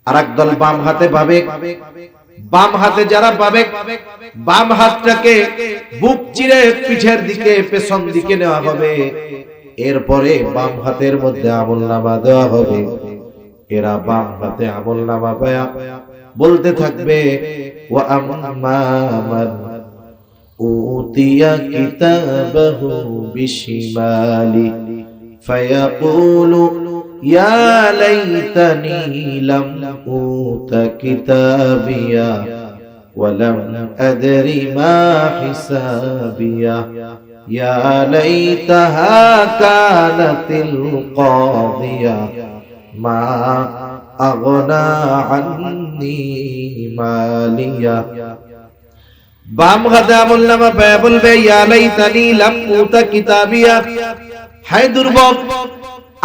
আরেক দল বাম হাতে পাবে, বাম হাতে যারা পাবে, বাম হাতটাকে বুক চিরে পিঠের দিকে, পেছন দিকে নেওয়া হবে, এরপরে বাম হাতের মধ্যে আমলনামা দেওয়া হবে। এরা বাম হাতে আমলনামা পায়া বলতে থাকবে ওয়া আম্মা মান উতিয়া কিতাবাহু বিশিমালি ফায়াকুলু ইয়া লাইতানি লাম উতা কিতাবিয়া ওয়া লাম আদরি মা হিসাবিয়া ইয়া লাইতাহা কানাতিল কাদিয়া মা আগনা আন্নি মালিয়া। বাম হাতে আমলনামা পেয়ে বলবে ইয়া লাইতানি লাম উতা কিতাবিয়া, হায় দুর্ভোগ,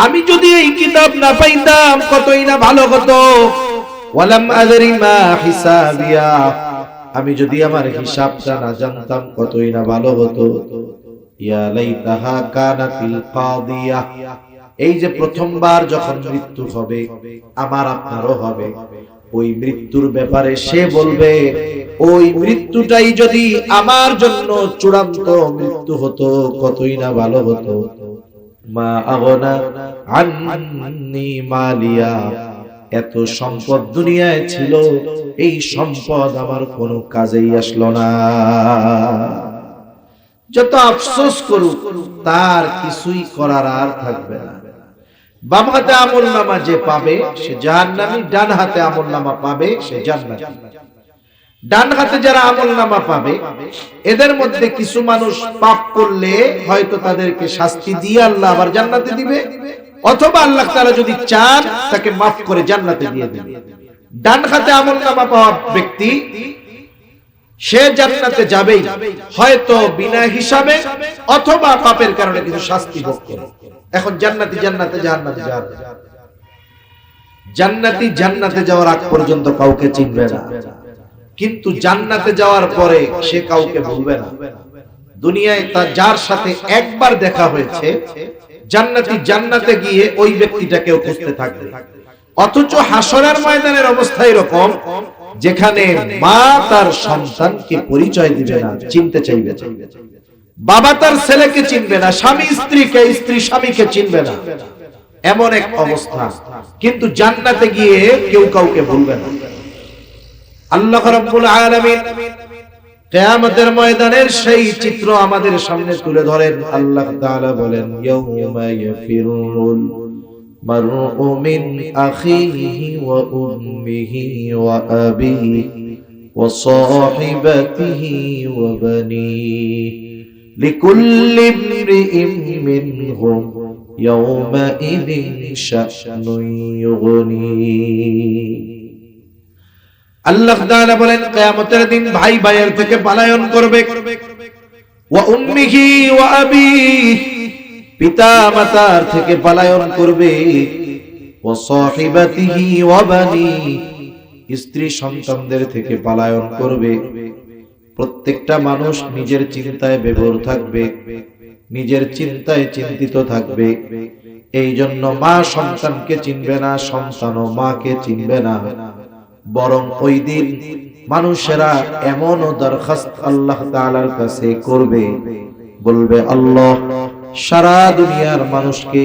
আমি যদি এই কিতাব না পাইতাম কতই না ভালো হতো। ওয়ালাম আদরি মা হিসাবিয়া, আমি যদি আমার হিসাবটা না জানতাম কতই না ভালো হতো। ইয়া লাইতাহা কানাতিল কাদিয়া, এই যে প্রথমবার যখন মৃত্যু হবে, আমার আপনারও হবে, ওই মৃত্যুর ব্যাপারে সে বলবে ওই মৃত্যুটাই যদি আমার জন্য চূড়ান্ত মৃত্যু হতো কতই না ভালো হতো। মা আগনা আন্নি মালিয়া, এত সম্পদ দুনিয়ায় ছিল, এই সম্পদ আমার কোনো কাজেই আসলো না। যত আফসোস করুক তার কিছুই করার আর থাকবে না। বাম হাতে আমলনামা যে পাবে সে জাহান্নামী, ডান হাতে আমলনামা পাবে সে জান্নাতি। ডান হাতে যারা আমলনামা পাবে এদের মধ্যে কিছু মানুষ পাপ করলে হয়তো তাদেরকে শাস্তি দিয়ে আল্লাহ আবার জান্নাতে দিবে, অথবা আল্লাহ তাআলা যদি চান তাকে মাফ করে জান্নাতে দিয়ে দিবে। ডান হাতে আমলনামা পাওয়া ব্যক্তি সে জান্নাতে যাবেই, হয়তো বিনা হিসাবে অথবা পাপের কারণে কিছু শাস্তি ভোগ করে। এখন জান্নাতি জান্নাতে, জান্নাতে জান্নাতি জান্নাতে যাওয়ার আগ পর্যন্ত কাউকে চিনবে না, কিন্তু জান্নাতে যাওয়ার পরে সে কাউকে ভুলবে না। দুনিয়ায় তার যার সাথে একবার দেখা হয়েছে, জান্নাতি জান্নাতে গিয়ে ওই ব্যক্তিটাকেও খুঁজতে থাকবে। অথচ হাসরের ময়দানের অবস্থা এরকম যেখানে মা তার সন্তানকে পরিচয় দিবে না, চিনতে চাইবে, বাবা তার ছেলেকে চিনবে না, স্বামী স্ত্রীকে, স্ত্রী স্বামীকে চিনবে না, এমন এক অবস্থা। কিন্তু জান্নাতে গিয়ে কেউ কাউকে ভুলবে না। আল্লাহ রাব্বুল আলামিন কিয়ামতের ময়দানের সেই চিত্র আমাদের সামনে তুলে ধরেন। আল্লাহ তাআলা বলেন ইয়াউমা ইয়াফিরুল মারউ মিন আখিহি ওয়া উম্মিহি ওয়া আবিহি ওয়া সাহিবাতিহি ওয়া বানিহি লিকুল্লি ইমরিইম মিনহুম ইয়াউমাইযিন শা'নুন ইউগনিহি। আল্লাহ তাআলা বলেন কিয়ামতের দিন ভাই ভাইয়ের থেকে পলায়ন করবে, ওয়া উম্মিহি ওয়া আবিহি, পিতা মাতার থেকে পলায়ন করবে, ওয়া সাহিবাতিহি ওয়া বানিহি, স্ত্রী সন্তানদের থেকে পলায়ন করবে। প্রত্যেকটা মানুষ নিজের চিন্তায় বিভোর থাকবে, নিজের চিন্তায় চিন্তিত থাকবে। এই জন্য মা সন্তানকে চিনবে না, সন্তানও মাকে চিনবে না। বরং ওই দিন মানুষেরা এমনও দরখাস্ত আল্লাহ তাআলার কাছে করবে, বলবে আল্লাহ সারা দুনিয়ার মানুষকে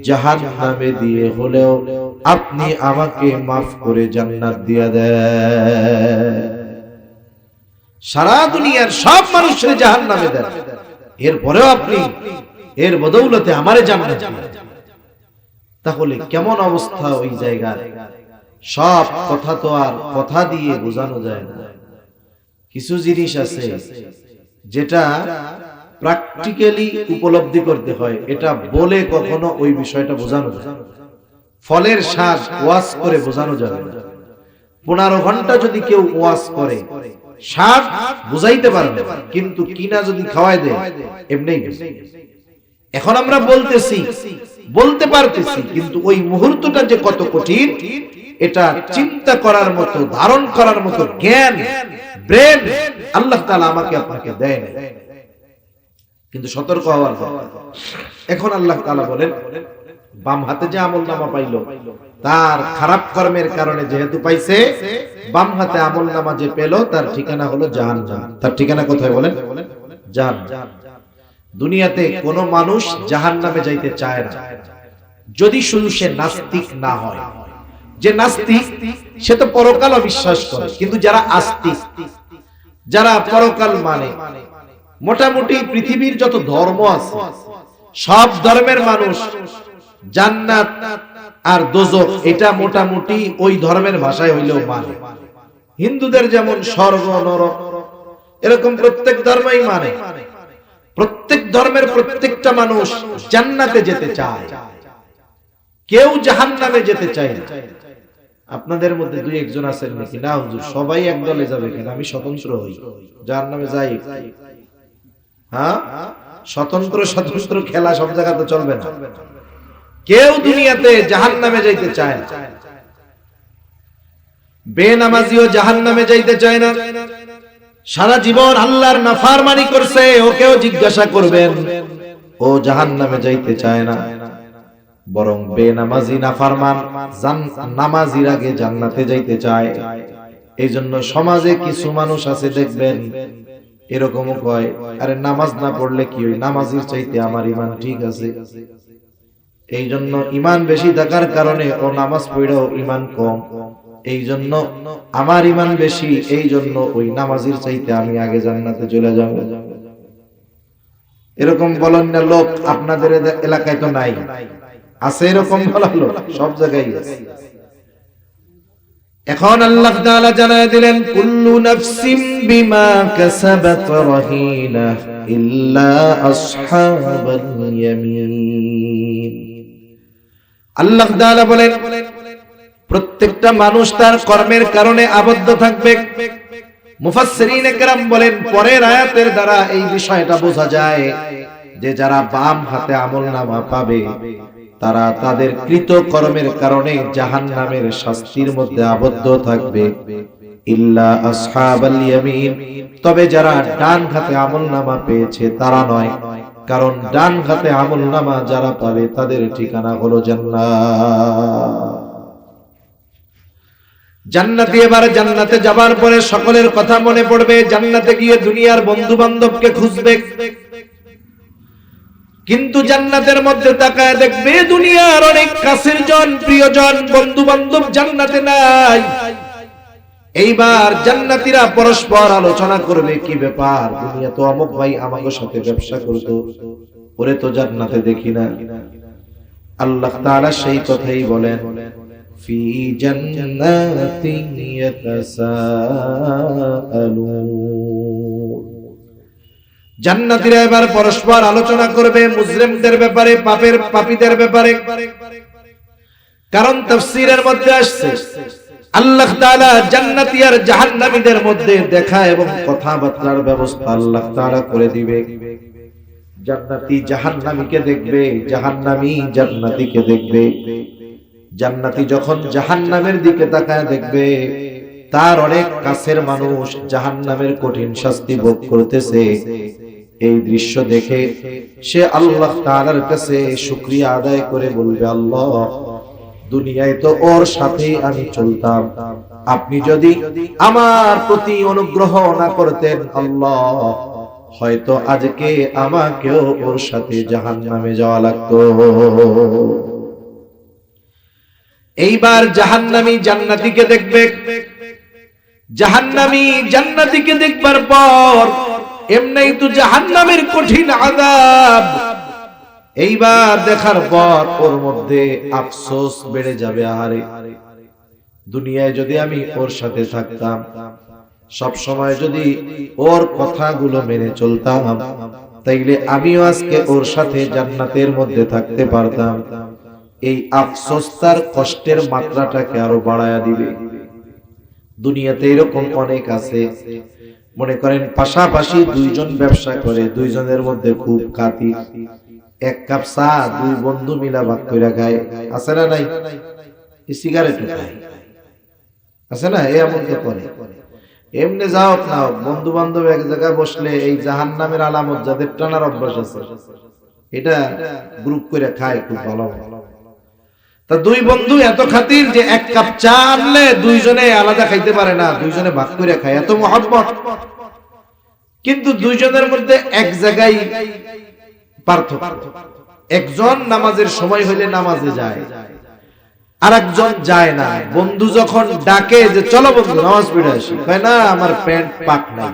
জাহান্নামে দিয়ে হলেও আপনি আমাকে মাফ করে জান্নাত দিয়ে দেন। সারা দুনিয়ার সব মানুষের জাহান্নামে দেন, এরপরেও আপনি এর বদৌলতে আমারে জান্নাত দিন। তাহলে কেমন অবস্থা ওই জায়গায়? সব কথা তো আর কথা দিয়ে বোঝানো যায় না। কিছু জিনিস আছে যেটা প্র্যাকটিক্যালি উপলব্ধি করতে হয়, এটা বলে কখনো ওই বিষয়টা বোঝানো যায় না। ফলের স্বাদ ওয়াজ করে বোঝানো যাবে না। 15 ঘন্টা যদি কেউ ওয়াজ করে স্বাদ বুঝাইতে পারবে, কিন্তু কিনা যদি খাওয়ায় দেয় এমনিই। এখন আমরা বলতে পারতেছি, কিন্তু ওই মুহূর্তটা যে কত কঠিন এটা চিন্তা করার মতো, ধারণ করার মতো জ্ঞান, ব্রেন আল্লাহ তাআলা আমাকে আপনাকে দেয় না। কিন্তু সতর্ক হওয়ার দরকার। এখন আল্লাহ তাআলা বলেন বাম হাতে যে আমলনামা পাইলো তার খারাপ কর্মের কারণে যেহেতু পাইছে, বাম হাতে আমলনামা যে পেল তার ঠিকানা হলো জাহান্নাম। তার ঠিকানা কোথায় বলেন? জাহান্নাম। দুনিয়াতে কোনো মানুষ জাহান্নামে যাইতে চায় না যদি শুধু সে নাস্তিক না হয়। যে নাস্তিক সে তো পরকাল অবিশ্বাস করে, কিন্তু যারা আস্তিক, যারা পরকাল মানে, মোটামুটি পৃথিবীর যত ধর্ম আছে সব ধর্মের মানুষ জান্নাত আর দোজখ এটা মোটামুটি ওই ধর্মের ভাষায় হইলেও মানে। হিন্দুদের যেমন স্বর্গ নরক, এরকম প্রত্যেক ধর্মই মানে। প্রত্যেক ধর্মের প্রত্যেকটা মানুষ জান্নাতে যেতে চায়, কেউ জাহান্নামে যেতে চায় না। আপনাদের মধ্যে দুই একজন আছেন নাকি? না হুজুর, সবাই এক দলে যাবে কেন, আমি স্বতন্ত্র হই, জাহান্নামে যাই। হ্যাঁ, স্বতন্ত্র স্বতন্ত্র খেলা সব জায়গাতে চলবে না। কেউ দুনিয়াতে জাহান্নামে যাইতে চায় না। বেনামাজিও জাহান্নামে যাইতে চায় না। সারা জীবন আল্লাহর নাফরমানি করছে, ওকেও জিজ্ঞাসা করবেন, ও জাহান্নামে যাইতে চায় না। বরং বেনামাজি নাফরমান নামাজির আগে জান্নাতে যাইতে চায়। এই জন্য সমাজে কিছু মানুষ আছে দেখবেন এরকমও কয়, আরে নামাজ না পড়লে কি হয়, নামাজির চাইতে আমার ঈমান ঠিক আছে। এই জন্য ঈমান বেশি থাকার কারণে ও নামাজ পড়াও ঈমান কম, এই জন্য আমার ঈমান বেশি, এই জন্য ওই নামাজির চাইতে আমি আগে জান্নাতে চলে যাব। এরকম বলেন না লোক? আপনাদের এলাকায় তো নাই? আছে এরকম বলা লোক? সব জায়গায় আছে। এখন আল্লাহ তাআলা জানায় দিলেন, কুল্লু নাফসিম বিমা কাসাবাত রাহিনা ইল্লা আসহাবাল ইয়ামিন। আল্লাহ তাআলা বলেন, প্রত্যেকটা মানুষ তার কর্মের কারণে আবদ্ধ থাকবে। মুফাসসিরিনে কেরাম বলেন, পরের আয়াতের দ্বারা এই বিষয়টা বোঝা যায় যে যারা বাম হাতে আমলনামা পাবে তারা তাদের কৃত কর্মের কারণে জাহান্নামের শাস্তির মধ্যে আবদ্ধ থাকবে। ইল্লা আসহাবাল ইয়ামিন, তবে যারা ডান হাতে আমলনামা পেয়েছে তারা নয়, কারণ ডান হাতে আমলনামা যারা পাবে তাদের ঠিকানা হলো জান্নাত। জান্নাতে, এবার জান্নাতে যাবার পরে সকলের কথা মনে পড়বে। জান্নাতে গিয়ে দুনিয়ার বন্ধু বান্ধবকে খুঁজবে, কিন্তু জান্নাতের মধ্যে তাকায় দেখবে দুনিয়ার অনেক কাছের জন, প্রিয়জন, বন্ধু বান্ধব জান্নাতে নাই। এইবার জান্নাতীরা পরস্পর আলোচনা করবে, কি ব্যাপার, দুনিয়া তো অমুক ভাই আমাদের সাথে ব্যবসা করতো, ওরে তো জান্নাতে দেখি না। আল্লাহ তাআলা সেই কথাই বলেন, ফি জান্নাতিন ইয়াতাসাআলুন। জান্নাতীরা এবার পরস্পর আলোচনা করবে মুজরিমদের ব্যাপারে, পাপীদের ব্যাপারে। কারণ তাফসীরের মধ্যে আসছে আল্লাহ তাআলা জান্নাতী আর জাহান্নামীদের মধ্যে দেখা এবং কথাবার্তার ব্যবস্থা আল্লাহ তাআলা করে দিবে। জান্নাতী জাহান্নামীকে দেখবে, জাহান্নামী জান্নাতীকে দেখবে। জান্নাতী যখন জাহান্নামের দিকে তাকায় দেখবে তার অনেক কাছের মানুষ জাহান্নামের কঠিন শাস্তি ভোগ করতেছে। এই দৃশ্য দেখে সে আল্লাহ তাআলার কাছে শুকরিয়া আদায় করে বলবে, আল্লাহ, দুনিয়ায় তো ওর সাথে আমি চলতাম, আপনি যদি আমার প্রতি অনুগ্রহ না করতেন আল্লাহ, হয়তো আজকে আমাকেও ওর সাথে জাহান্নামে যাওয়া লাগতো। এইবার জাহান্নামী জান্নাতীকে দেখবে। জাহান্নামী জান্নাতীকে দেখবার পর এমনিই তো জাহান্নামের কঠিন আযাব, এইবার দেখার পর ওর মধ্যে আফসোস বেড়ে যাবে। আহারে, দুনিয়ায় যদি আমি ওর সাথে থাকতাম, সব সময় যদি ওর কথাগুলো মেনে চলতাম, তাইলে আমিও আজকে ওর সাথে জান্নাতের মধ্যে থাকতে পারতাম। এই আফসোস তার কষ্টের মাত্রাটাকে আরো বাড়ায়া দিবে। দুনিয়াতে এরকম অনেক আছে, মনে করেন পাশাপাশি দুইজন ব্যবসা করে, দুইজনের মধ্যে খুব খাতি, এক কাপ চা দুই বন্ধু মিলা ভাগ করে খায়, আছে না নাই? সিগারেট খায়, আছে না? এমন তো করে। এমনি যাও না, বন্ধু বান্ধব এক জায়গায় বসলে এই জাহান্নামের আলামত যাদের টানার অভ্যাস আছে, এটা গ্রুপ করে খায় খুব ভালো। তা দুই বন্ধু এত খাতির যে এক কাপ চা আনলে দুইজনে আলাদা খাইতে পারে না, দুইজনে ভাগ করে খায়, এত মহব্বত। কিন্তু দুইজনের মধ্যে এক জায়গায় পার্থক্য। একজন নামাজের সময় হইলে নামাজে যায়, আর একজন যায় না। বন্ধু যখন ডাকে যে চলো বন্ধু নামাজ পড়ে আসি, কয় না আমার প্যান্ট পাক নাই,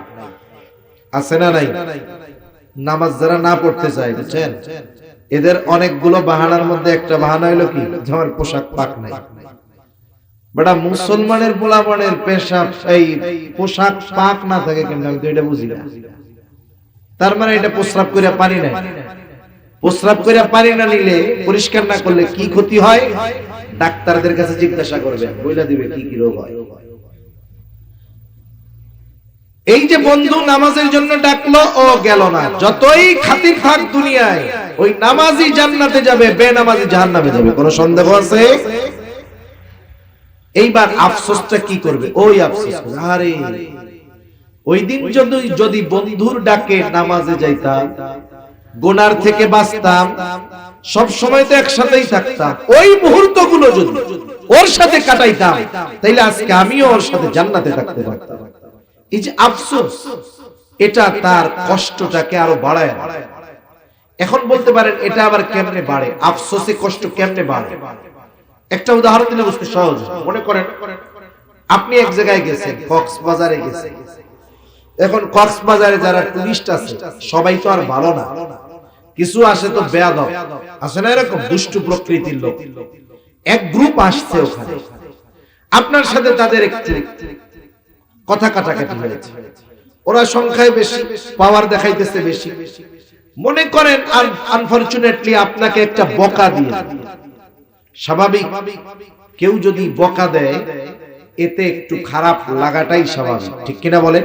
আছে না নাই? নামাজ যারা না পড়তে চায়, বুঝছেন, এদের অনেকগুলো বাহানার মধ্যে একটা বাহানা হইলো কি, আমার পোশাক পাক নাই। বেটা মুসলমানের পোলাপানের পেশাব এই পোশাক পাক না থাকে কেন, আমি তো এটা বুঝি না। তার মানে এটা প্রস্রাব করে পানি নাই, প্রস্রাব করে পানি না নিলে, পরিষ্কার না করলে কি ক্ষতি হয়, ডাক্তারদের কাছে জিজ্ঞাসা করবেন, বইলা দিবে কি কি রোগ হয়। এই যে বন্ধু নামাজের জন্য ডাকলো, ও গেল না, যতই খাতির থাক দুনিয়ায়, ওই নামাজি জান্নাতে যাবে, বেনামাজি জাহান্নামে যাবে, কোনো সন্দেহ আছে? এইবার আফসোসটা কি করবে? ওই আফসোস, আরে ওই দিন যদি বন্ধুর ডাকে নামাজে যাইতাম, গুনার থেকে বাঁচতাম, সব সময় তো একসাথেই থাকতাম, ওই মুহূর্তগুলো যদি ওর সাথে কাটাইতাম, তাইলে আজকে আমিও ওর সাথে জান্নাতে থাকতে পারতাম। এই যে আফসোস, এটা তার কষ্টটাকে আরো বাড়ায়। এখন বলতে পারেন এটা আবার কেমনে বাড়ে? আফসোসে কষ্ট কেমনে বাড়ে? একটা উদাহরণ দিলে বুঝতে সহজ। মনে করেন আপনি এক জায়গায় গেছেন, কক্সবাজারে গেছেন। এখন কক্সবাজারে যারা টুরিস্ট আছে সবাই তো আর ভালো না, কিছু আসে তো বেয়াদব, আসে না এরকম দুষ্টু প্রকৃতির লোক। এক গ্রুপ আসছে ওখানে, আপনার সাথে তাদের একটু কথা কাটাকাটি হয়েছে, ওরা সংখ্যায় বেশি, পাওয়ার দেখাইতেছে বেশি। মনে করেন আনফরচুনেটলি আপনাকে একটা বকা দিয়ে, স্বাভাবিক কেউ যদি বকা দেয় এতে একটু খারাপ লাগাটাই স্বাভাবিক, ঠিক কিনা বলেন?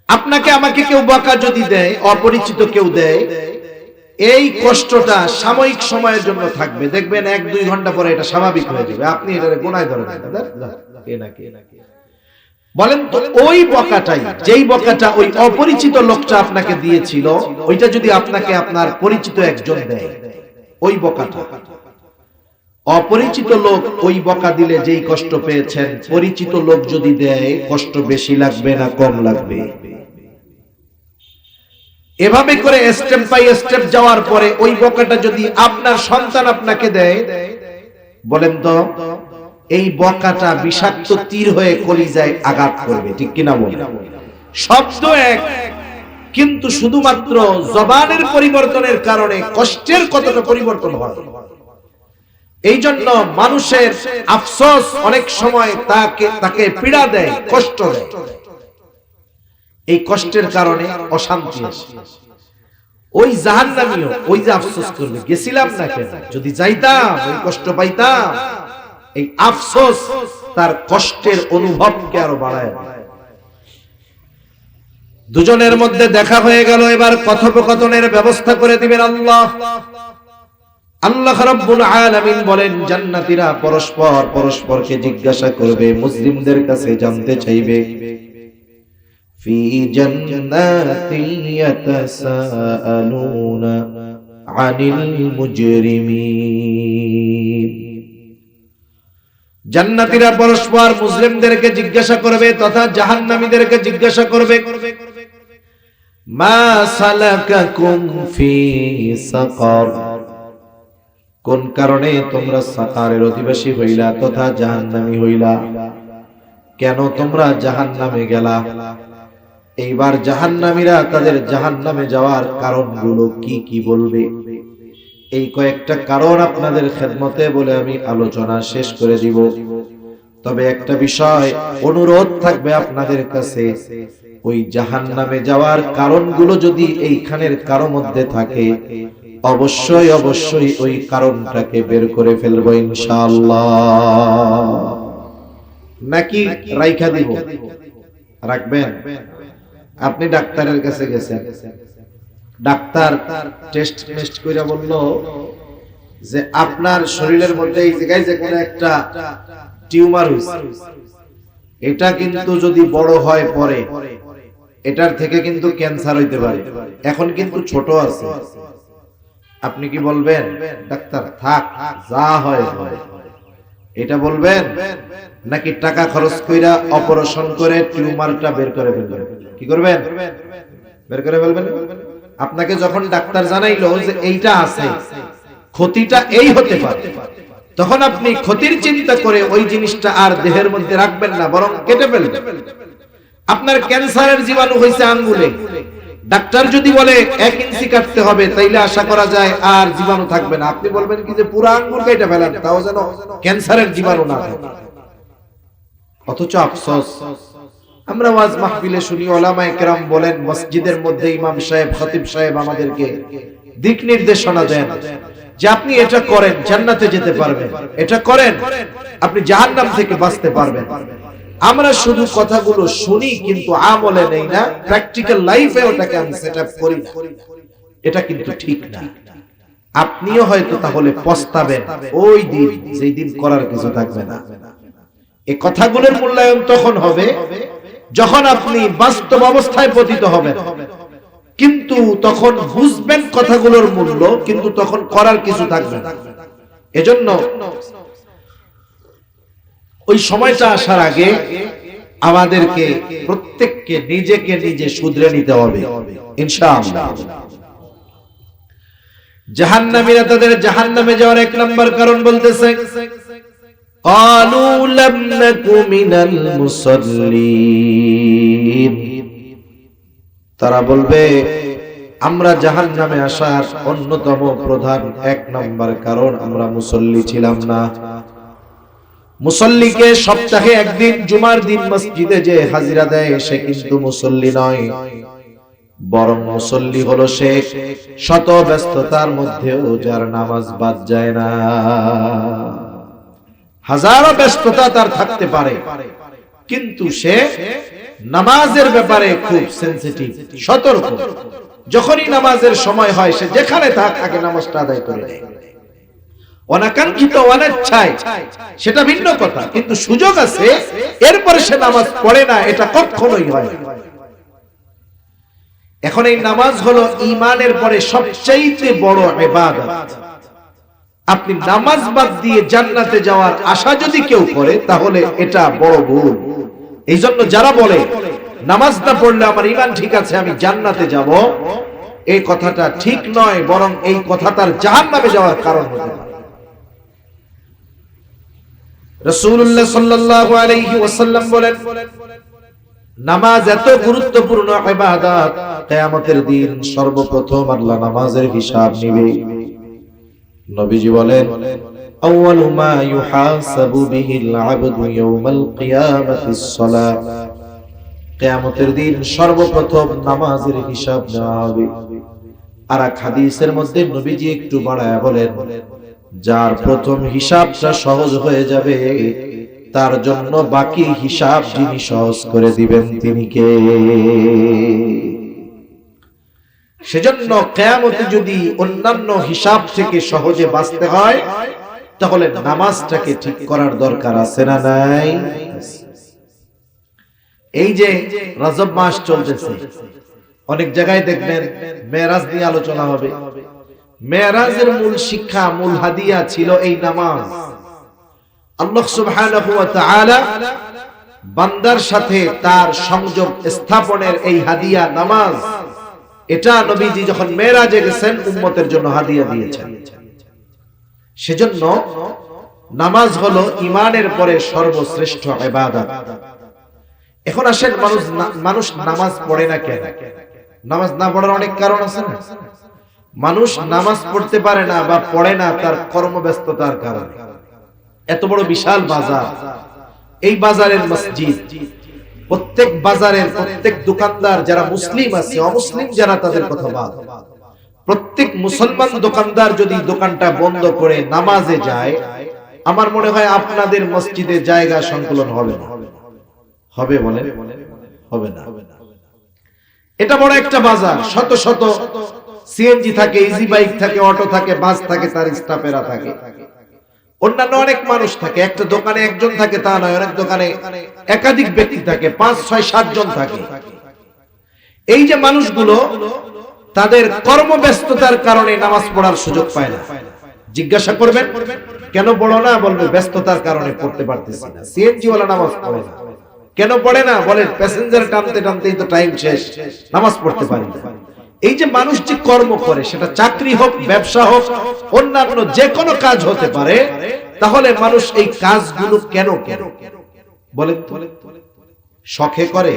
আপনাকে আমাকে কেউ বকা যদি দেয়, অপরিচিত কেউ দেয়, এই কষ্টটা সাময়িক সময়ের জন্য থাকবে, দেখবেন 1-2 ঘন্টা পরে এটা স্বাভাবিক হয়ে যাবে, আপনি এটা গোনায় ধরে বলেন। তো ওই বকাটাই, যেই বকাটা ওই অপরিচিত লোকটা আপনাকে দিয়েছিল, ওইটা যদি আপনাকে আপনার পরিচিত একজন দেয়, ওই বকাটা, অপরিচিত লোক ওই বকা দিলে যেই কষ্ট পেয়েছেন, পরিচিত লোক যদি দেয় কষ্ট বেশি লাগবে না কম লাগবে? এভাবে করে স্টেপ বাই স্টেপ যাওয়ার পরে ওই বকাটা যদি আপনার সন্তান আপনাকে দেয়, বলেন তো এই বকাটা বিষাক্ত তীর হয়ে কলিজায় আঘাত করবে, ঠিক কিনা বলেন? শব্দ এক, কিন্তু শুধুমাত্র জবানের পরিবর্তনের কারণে কষ্টের কতটা পরিবর্তন হয়। এই জন্য মানুষের আফসোস অনেক সময় তাকে পীড়া দেয়, কষ্ট দেয়, এই কষ্টের কারণে অশান্তি আসে। ওই জাহান্নামীও ওই যে আফসোস করবে, গেছিলাম না কেন, যদি যাইতাম ওই কষ্ট পাইতাম। এই আফসোস তার কষ্টের অনুভবকে আরো বাড়ায়। দুজনের মধ্যে দেখা হয়ে গেল, এবার কথোপকথনের ব্যবস্থা করে দিবেন আল্লাহ। আল্লাহ রাব্বুল আলামিন বলেন, জান্নাতীরা পরস্পরকে জিজ্ঞাসা করবে, মুসলিমদের কাছে জানতে চাইবে, ফি জান্নাতিন ইয়াতাসাআলুনা আনিল মুজরিমিন। জান্নাতীরা পরস্পর মুসলিমদেরকে জিজ্ঞাসা করবে তথা জাহান্নামীদেরকে জিজ্ঞাসা করবে, মা সালাকাকুম ফি সাকার, কোন কারণে তোমরা সাকারের অধিবাসী হইলা তথা জাহান্নামী হইলা, কেন তোমরা জাহান্নামে গেলা? এইবার জাহান্নামীরা তাদের জাহান্নামে যাওয়ার কারণগুলো কি কি বলবে। এই কয়েকটা কারণ আপনাদের খেদমতে বলে আমি আলোচনা শেষ করে দিব। তবে একটা বিষয় অনুরোধ থাকবে আপনাদের কাছে, ওই জাহান্নামে যাওয়ার কারণগুলো যদি এইখানের কারো মধ্যে থাকে, অবশ্যই অবশ্যই ওই কারণটাকে বের করে ফেলবো ইনশাআল্লাহ। নাকি রাইখা দিব? রাখবেন? আপনি ডাক্তারের কাছে গেছেন, ডাক্তার টেস্ট কইরা বলল যে আপনার শরীরের মধ্যে এই জায়গায় যে কোনো একটা টিউমার হইছে, এটা কিন্তু যদি বড় হয় পরে এটার থেকে কিন্তু ক্যান্সার হইতে পারে, এখন কিন্তু ছোট আছে। আপনি কি বলবেন ডাক্তার থাক যা হয় হয়, এটা বলবেন? নাকি টাকা খরচ কইরা অপারেশন করে টিউমারটা বের করে ফেলবেন? কি করবেন? বের করে ফেলবেন। আপনাকে যখন ডাক্তার জানাইলো যে এইটা আছে, ক্ষতিটা এই হতে পারে, তখন আপনি ক্ষতির চিন্তা করে ওই জিনিসটা আর দেহের মধ্যে রাখবেন না, বরং কেটে ফেলবেন। আপনার ক্যান্সারের জীবাণু হইছে আঙ্গুলে, ডাক্তার যদি বলে 1 ইঞ্চি কাটতে হবে, তাইলে আশা করা যায় আর জীবাণু থাকবে না। আপনি বলবেন কি যে পুরো আঙ্গুল কেটে ফেলেন, তাও যেন ক্যান্সারের জীবাণু না থাকে। অথচ আফসোস, আমরা ওয়াজ মাহফিলে শুনি ওলামায়ে কেরাম বলেন, মসজিদের মধ্যে ইমাম সাহেব খতিব সাহেব আমাদেরকে দিক নির্দেশনা দেন যে আপনি এটা করেন জান্নাতে যেতে পারবেন, এটা করেন আপনি জাহান্নাম থেকে বাঁচতে পারবেন। আমরা শুধু কথাগুলো শুনি কিন্তু আমলে নেই না, প্র্যাকটিক্যাল লাইফে ওটাকে আমি সেটআপ করি না। এটা কিন্তু ঠিক না। আপনিও হয়তো তাহলে পস্তাবেন ওই দিন, যেই দিন করার কিছু থাকবে না। এই কথাগুলোর মূল্যায়ন তখন হবে যখন আপনি বাস্তব অবস্থায় পতিত হবেন, কিন্তু তখন বুঝবেন কথাগুলোর মূল্য, কিন্তু তখন করার কিছু থাকবে না। এজন্য ওই সময়টা আসার আগে আমাদেরকে প্রত্যেককে নিজেকে নিজে শুধরে নিতে হবে ইনশাআল্লাহ। জাহান্নামীরা তাদের জাহান্নামে যাওয়ার এক নম্বর কারণ বলতেছে, ক্বালু লাম নাকু মিনাল মুসাল্লিন। তারা বলবে আমরা জাহান্নামে আসার অন্যতম প্রধান এক নম্বর কারণ আমরা মুসল্লি ছিলাম না। মুসল্লিকে সপ্তাহে একদিন জুমার দিন মসজিদে যে হাজিরা দেয় সে কিন্তু মুসল্লি নয়, বরং মুসল্লি হলো সে শত ব্যস্ততার মধ্যেও যার নামাজ বাদ যায় না। হাজারো ব্যস্ততা তার থাকতে পারে, কিন্তু সে নামাজের ব্যাপারে খুব সেনসিটিভ, সতর্ক। যখনই নামাজের সময় হয় সে যেখানে থাক আগে নামাজটা আদায় করে নেয়। অনাকাঙ্ক্ষিত অনিচ্ছায় সেটা ভিন্ন কথা, কিন্তু সুযোগ আছে এরপরে সে নামাজ পড়ে না, এটা কখনোই হয় না। এখন এই নামাজ হলো ঈমানের পরে সবচেয়ে বড় ইবাদত। আপনি নামাজ বাদ দিয়ে জান্নাতে যাওয়ার আশা যদি কেউ করে তাহলে এটা বড় ভুল। এই জন্য যারা বলে নামাজ না পড়লে আমার ঈমান ঠিক আছে আমি জান্নাতে যাব, এই কথাটা ঠিক নয়, বরং এই কথা তার জাহান্নামে যাওয়ার কারণ হতে পারে। রাসূলুল্লাহ সাল্লাল্লাহু আলাইহি ওয়াসাল্লাম বলেন, নামাজ এত গুরুত্বপূর্ণ ইবাদত, কিয়ামতের দিন সর্বপ্রথম আল্লাহ নামাজের হিসাব নেবে। নবীজি বলেন, আউয়ালু মা ইউহাসাবু বিহিল আবদু ইয়াউমাল কিয়ামাতিস সালাহ। কিয়ামতের দিন সর্বপ্রথম নামাজের হিসাব নেওয়া হবে। আর এক হাদিসের মধ্যে নবীজি একটু বাড়ায়া বলেন, যার প্রথম হিসাবটা সহজ হয়ে যাবে তার জন্য বাকি হিসাব যিনি সহজ করে দিবেন তিনি কে? সেজন্য কিয়ামতে যদি অন্যান্য হিসাব থেকে সহজে বাঁচতে হয় তাহলে নামাজটাকে ঠিক করার দরকার আছে না নাই? এই যে রজব মাস চলতেছে, অনেক জায়গায় দেখবেন মেরাজ নিয়ে আলোচনা হবে। মেরাজের মূল শিক্ষা, মূল হাদিয়া ছিল এই নামাজ। আল্লাহ সুবহানাহু ওয়া তাআলা বান্দার সাথে তার সংযোগ স্থাপনের এই হাদিয়া নামাজ, এটা নবীজি যখন মেরাজে গেছেন উম্মতের জন্য হাদিয়া দিয়েছেন। সেজন্য নামাজ হলো ঈমানের পরে সর্বশ্রেষ্ঠ ইবাদত। এখন আসেন মানুষ নামাজ পড়ে না কেন? নামাজ না পড়ার অনেক কারণ আছে না? মানুষ নামাজ পড়তে পারে না বা পড়ে না তার কর্মব্যস্ততার কারণে। এত বড় বিশাল বাজার, এই বাজারের মসজিদ, প্রত্যেক বাজারের প্রত্যেক দোকানদার যারা মুসলিম আছে, অমুসলিম যারা তাদের কথা বাদ, প্রত্যেক মুসলমান দোকানদার যদি দোকানটা বন্ধ করে নামাজে যায়, আমার মনে হয় আপনাদের মসজিদে জায়গা সংকুলন হবে না। হবে বলেন? হবে না। এটা বড় একটা বাজার, শত শত সিএনজি থাকে, ইজি বাইক থাকে, অটো থাকে, বাস থাকে, তার স্টাফেরা থাকে, অন্যান্য অনেক মানুষ থাকে। একটা দোকানে একজন থাকে তা নয়, অনেক দোকানে একাধিক ব্যক্তি থাকে, 5, 6, 7 জন থাকে। এই যে মানুষগুলো তাদের কর্মব্যস্ততার কারণে নামাজ পড়ার সুযোগ পায় না। জিজ্ঞাসা করবেন কেন পড়ো না, বলবে ব্যস্ততার কারণে পড়তে পারতেছি না। সিএনজি ওয়ালা নামাজ পড়ে না, কেন পড়ে না? বলে প্যাসেঞ্জার টানতে টানতেই তো টাইম শেষ, নামাজ পড়তে পারি না। এই যে মানুষ যে কর্ম করে, সেটা চাকরি হোক, ব্যবসা হোক, অন্যান্য যে কোনো কাজ হতে পারে, তাহলে মানুষ এই কাজগুলো কেন বলেন তো? শখে করে,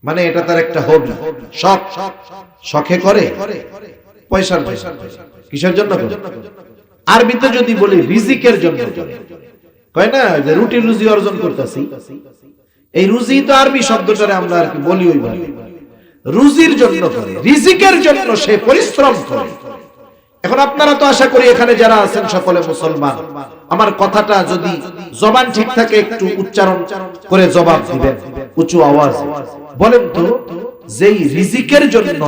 মানে এটা তার একটা হবি, শখ, শখে করে, পয়সার পয়সা। কিসের জন্য? আরবিতে যদি বলি রিজিকের জন্য, কয় না যে রুটি রুজি অর্জন করতেছি, এই রুজি তো আরবি শব্দটারে আমরা আর কি বলি ওইভাবে। রুজির জন্য করে, রিজিকের জন্য সে পরিশ্রম করে। এখন আপনারা তো আশা করি এখানে যারা আছেন সকলে মুসলমান, আমার কথাটা যদি জবান ঠিক থাকে একটু উচ্চারণ করে জবাব দিবেন উঁচু আওয়াজ। বলেন তো, যেই রিজিকের জন্য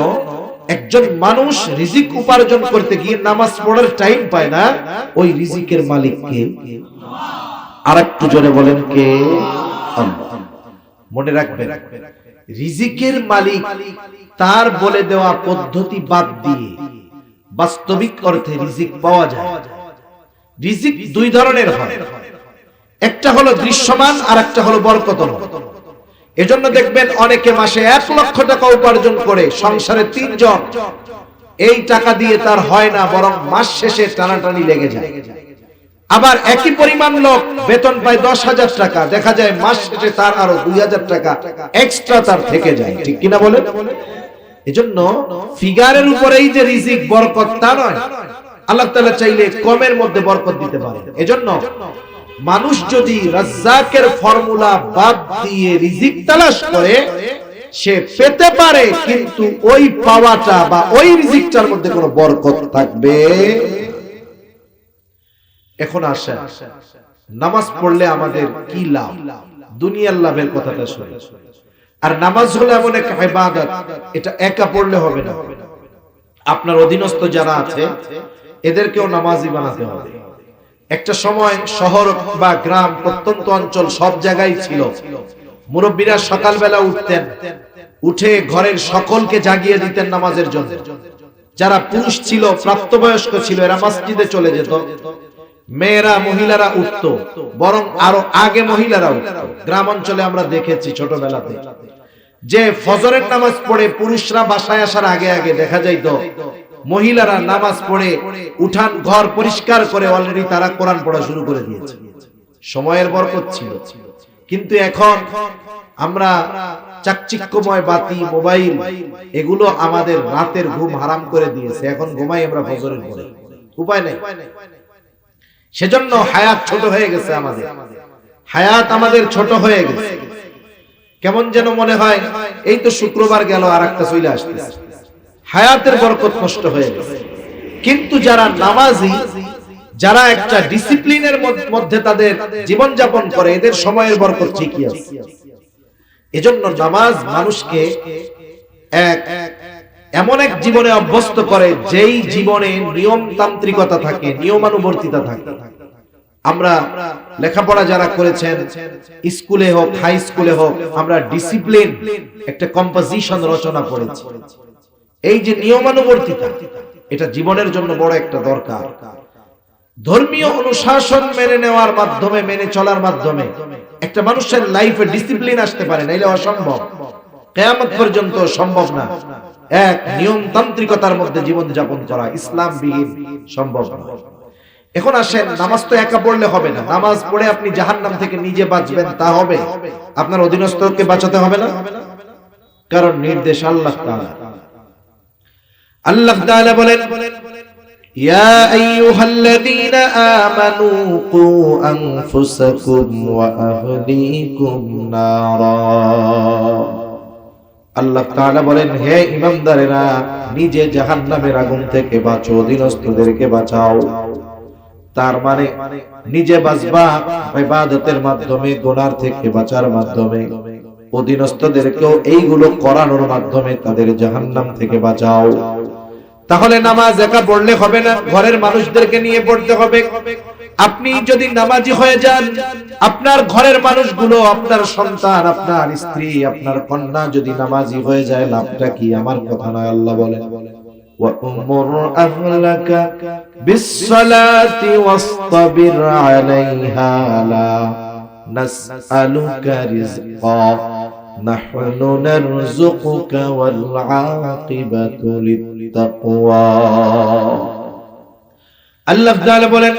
একজন মানুষ রিজিক উপার্জন করতে গিয়ে নামাজ পড়ার টাইম পায় না, ওই রিজিকের মালিক কে? আর একটু জোরে বলেন কে? আল্লাহ। মনে রাখবেন, রিজিকের মালিক তার বলে দেওয়া পদ্ধতি বাদ দিয়ে বাস্তবিক অর্থে রিজিক পাওয়া যায়। রিজিক দুই ধরনের হয়, একটা হলো দৃশ্যমান আর একটা হলো বরকতময়। এজন্য দেখবেন অনেকে মাসে 1 লক্ষ টাকা উপার্জন করে, সংসারে 3 জন, এই টাকা দিয়ে তার হয় না, বরং মাস শেষে টানাটানি লেগে যায়। আবার একই পরিমাণ লোক বেতন পায় 10,000 টাকা, দেখা যায় মাস শেষে তার আরো 2,000 টাকা এক্সট্রা তার থেকে যায়। ঠিক কিনা বলেন? এজন্য ফিগারের উপরেই যে রিজিক বরকত তা নয়, আল্লাহ তাআলা চাইলে কমের মধ্যে বরকত দিতে পারেন। এজন্য মানুষ যদি রাজ্জাকের ফর্মুলা বাদ দিয়ে রিজিক তালাশ করে, সে পেতে পারে, কিন্তু ওই পাওয়াটা বা ওই রিজিকটার মধ্যে কোনো বরকত থাকবে। এখন আসেন, নামাজ পড়লে আমাদের কি লাভ? দুনিয়ার লাভের কথাটা শুনি। আর নামাজ হলো এমন এক ইবাদত, এটা একা পড়লে হবে না, আপনার অধীনস্থ যারা আছে এদেরকেও নামাজি বানাতে হবে। একটা সময় শহর বা গ্রাম, প্রত্যন্ত অঞ্চল সব জায়গায় ছিল, মুরব্বীরা সকালবেলা উঠতেন, উঠে ঘরের সকলকে জাগিয়ে দিতেন নামাজের জন্য। যারা পুরুষ ছিল, প্রাপ্তবয়স্ক ছিল, এরা মসজিদে চলে যেত, মেয়েরা মহিলারা উঠতো, বরং আরো আগে মহিলারা উঠতো। গ্রাম অঞ্চলে আমরা দেখেছি ছোটবেলাতে যে ফজরের নামাজ পড়ে পুরুষরা বাসায় আসার আগে আগে দেখা যাইতো মহিলারা নামাজ পড়ে উঠান ঘর পরিষ্কার করে অলরেডি তারা কোরআন পড়া শুরু করে দিয়েছে। সময়ের বরকত ছিল। কিন্তু এখন আমরা চাকচিক্যময় বাতি, মোবাইল, এগুলো আমাদের রাতের ঘুম হারাম করে দিয়েছে। এখন ঘুমাই আমরা ফজরের পরে, উপায় নাই। সেজন্য হায়াত ছোট হয়ে গেছে, আমাদের হায়াত আমাদের ছোট হয়ে গেছে। কেমন যেন মনে হয় এই তো শুক্রবার গেল আর একটা চলে আসতেছে, হায়াতের বরকত নষ্ট হয়ে গেছে। কিন্তু যারা নামাজি, যারা একটা ডিসিপ্লিনের মধ্যে তাদের জীবন যাপন করে, এদের সময়ের বরকত ঠিকই আছে। এজন্য নামাজ মানুষকে এমন এক জীবনে অভ্যস্ত করে যেই জীবনে নিয়মতান্ত্রিকতা থাকে, নিয়মানুবর্তিতা থাকে। আমরা লেখাপড়া যারা করেছেন, স্কুলে হোক হাই স্কুলে হোক, আমরা ডিসিপ্লিন একটা কম্পোজিশন রচনা করেছি। এই যে নিয়মানুবর্তিতা, এটা জীবনের জন্য বড় একটা দরকার। ধর্মীয় অনুশাসন মেনে নেওয়ার মাধ্যমে, মেনে চলার মাধ্যমে একটা মানুষের লাইফে ডিসিপ্লিন আসতে পারে, নাইলে অসম্ভব, কিয়ামত পর্যন্ত সম্ভব না। এক নিয়মতান্ত্রিকতার মধ্যে জীবন যাপন করা ইসলাম বিহীন সম্ভব না। এখন আসেন, নামাজ তো একা পড়লে হবে না। নামাজ পড়ে আপনি জাহান্নাম থেকে নিজে বাঁচবেন তা হবে, আপনার অধীনস্থকে বাঁচাতে হবে না, কারণ নির্দেশ আল্লাহ তাআলা। আল্লাহ তাআলা বলেন, ইয়া আইয়ুহাল্লাযীনা আমানু কু আনফুসাকুম ওয়া আহলিকুম নারা। আল্লাহ তাআলা বলেন, হে ঈমানদারেরা, নিজে জাহান্নামের আগুন থেকে বাঁচো, অধীনস্থদেরকে বাঁচাও। তার মানে নিজে বাঁচবা ইবাদতের মাধ্যমে, গুনাহ থেকে বাঁচার মাধ্যমে, অধীনস্থদেরকেও এইগুলো করানোর মাধ্যমে তাদের জাহান্নাম থেকে বাঁচাও। তাহলে নামাজ একা পড়লে হবে না, ঘরের মানুষদেরকে নিয়ে পড়তে হবে। আপনি যদি নামাজি হয়ে যান, আপনার ঘরের মানুষগুলো, আপনার সন্তান, আপনার স্ত্রী, আপনার কন্যা যদি নামাজি হয়ে যায়, লাভটা কি? আমার কথা নয়, আল্লাহ বলেন, وَأْمُرْ أَهْلَكَ بِالصَّلَاةِ وَاصْطَبِرْ عَلَيْهَا لَا نَسْأَلُكَ رِزْقًا نَحْنُ نَرْزُقُكَ وَالْعَاقِبَةُ لِلتَّقْوَى। আল্লাহ তাআলা বলেন,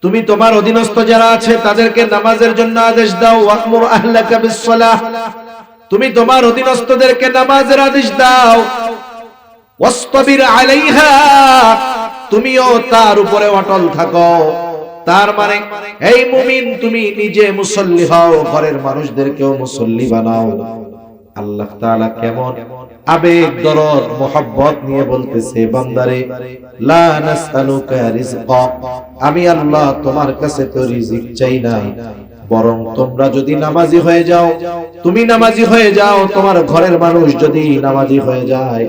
তুমি তোমার অধীনস্থ যারা আছে তাদেরকে নামাজের জন্য আদেশ দাও। ওয়া'মুর আহলাকা বিস-সালাহ, তুমি তোমার অধীনস্থদেরকে নামাজের আদেশ দাও। ওয়াসতাবির আলাইহা, তুমিও তার উপরে অটল থাকো। তার মানে এই মুমিন, তুমি নিজে মুসল্লি হও, ঘরের মানুষদেরকেও মুসল্লি বানাও। আল্লাহ তাআলা কেমন আবেগ দরদ মোহাব্বত নিয়ে বলতেছে, বান্দারে লা নাসআলুকা রিজকা, আমি আল্লাহ তোমার কাছে তো রিজিক চাই না, বরং তোমরা যদি নামাজি হয়ে যাও, তুমি নামাজি হয়ে যাও, তোমার ঘরের মানুষ যদি নামাজি হয়ে যায়,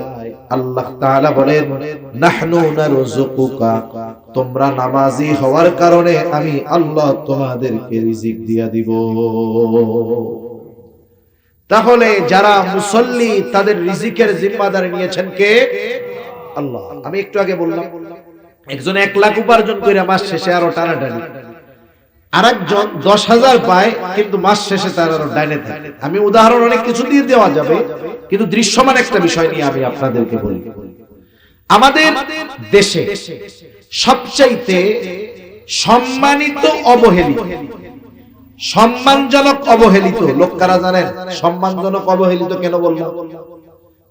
আল্লাহ তাআলা বলেন নাহনু নারযুকুকা, তোমরা নামাজি হওয়ার কারণে আমি আল্লাহ তোমাদেরকে রিজিক দিয়া দিব। তাহলে যারা মুসল্লি তাদের রিজিকের জিম্মাদারি নিয়েছেন কে? আল্লাহ। আমি একটু আগে বললাম একজন 1 লাখ উপার্জন করে মাস শেষে আরো টানাটানি, আরেকজন 10,000 পায় কিন্তু মাস শেষে তার আরো ডাইনে থাকে। আমি উদাহরণ অনেক কিছু দিয়ে দেওয়া যাবে, কিন্তু দৃশ্যমান একটা বিষয় নিয়ে আমি আপনাদেরকে বলি। আমাদের দেশে সবচাইতে সম্মানিত অবহেলিত, সম্মানজনক অবহেলিত লোক কারা জানেন? সম্মানজনক অবহেলিত কেন বললাম?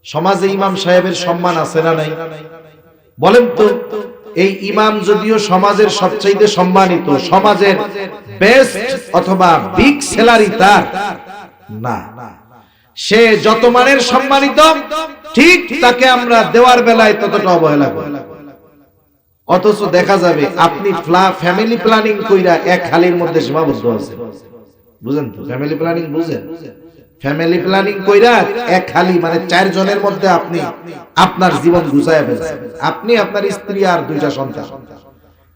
সমাজে ইমাম সাহেবের সম্মান আছে না নাই? বলেন তো, এই ইমাম যদিও সমাজের সবচাইতে সম্মানিত, সমাজের বেস্ট অথবা বিগ স্যালারি তার না, সে যত মানের সম্মানিত ঠিক তাকে আমরা দেওয়ার বেলায় ততটা অবহেলা করি। অথচ দেখা যাবে আপনি ফ্যামিলি প্ল্যানিং কইরা এক হালির মধ্যে সীমাবদ্ধ আছেন। বুঝেন তো? ফ্যামিলি প্ল্যানিং বুঝেন? ফ্যামিলি প্ল্যানিং কইরা এক হালি মানে 4 জনের মধ্যে আপনি আপনার জীবন গুছায়া ফেলছেন, আপনি, আপনার স্ত্রী আর 2টা সন্তান।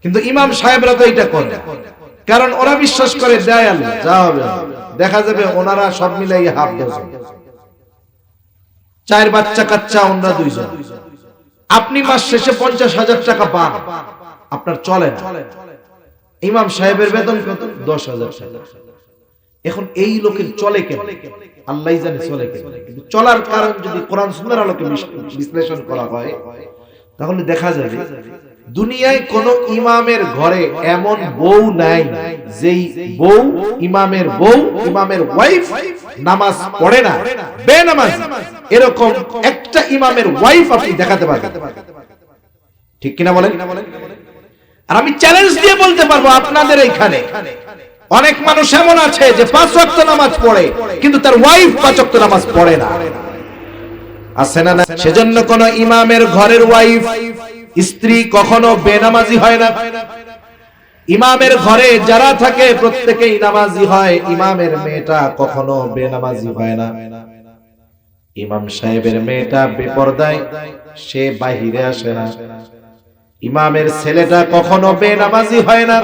কিন্তু ইমাম সাহেবরা তো এটা করে, কারণ ওরা বিশ্বাস করে দেয় আল্লাহ যা হবে। দেখা যাবে ওনারা সব মিলাই হাফ ডজন, 4 বাচ্চা কাচ্চা, ওনারা 2 জন। আপনি মাস শেষে 50,000 টাকা পান, আপনার চলে না। ইমাম সাহেবের বেতন কত? 10,000 টাকা। এখন এই লোকের চলে কেন? আল্লাহই জানে চলে কেন। কিন্তু চলার কারণ যদি কোরআন সুন্নাহর আলোকে বিশ্লেষণ করা হয়, তাহলে দেখা যাবে দুনিয়ায় কোন ইমামের ঘরে এমন বউ নাই যেই বউ, ইমামের বউ, ইমামের ওয়াইফ নামাজ পড়ে না, বেনামাজ। এরকম একটা ইমামের ওয়াইফ আপনি দেখাতে পারবেন? ঠিক কিনা বলেন? আর আমি চ্যালেঞ্জ দিয়ে বলতে পারবো, আপনাদের এইখানে অনেক মানুষ এমন আছে যে 5 ওয়াক্ত নামাজ পড়ে, কিন্তু তার ওয়াইফ 5 ওয়াক্ত নামাজ পড়ে না। আছে না? সেজন্য কোন ইমামের ঘরের ওয়াইফ, স্ত্রী কখনো বেনামাজি হয় না। ইমামের ঘরে যারা থাকে প্রত্যেকেই নামাজি হয়, ইমামের মেয়েটা কখনো বেনামাজি হয় না। ইমাম সাহেবের মেয়েটা বেপরদায়, সে বাহিরে আসে না। ইমামের ছেলেটা কখনো বেনামাজি হয় না,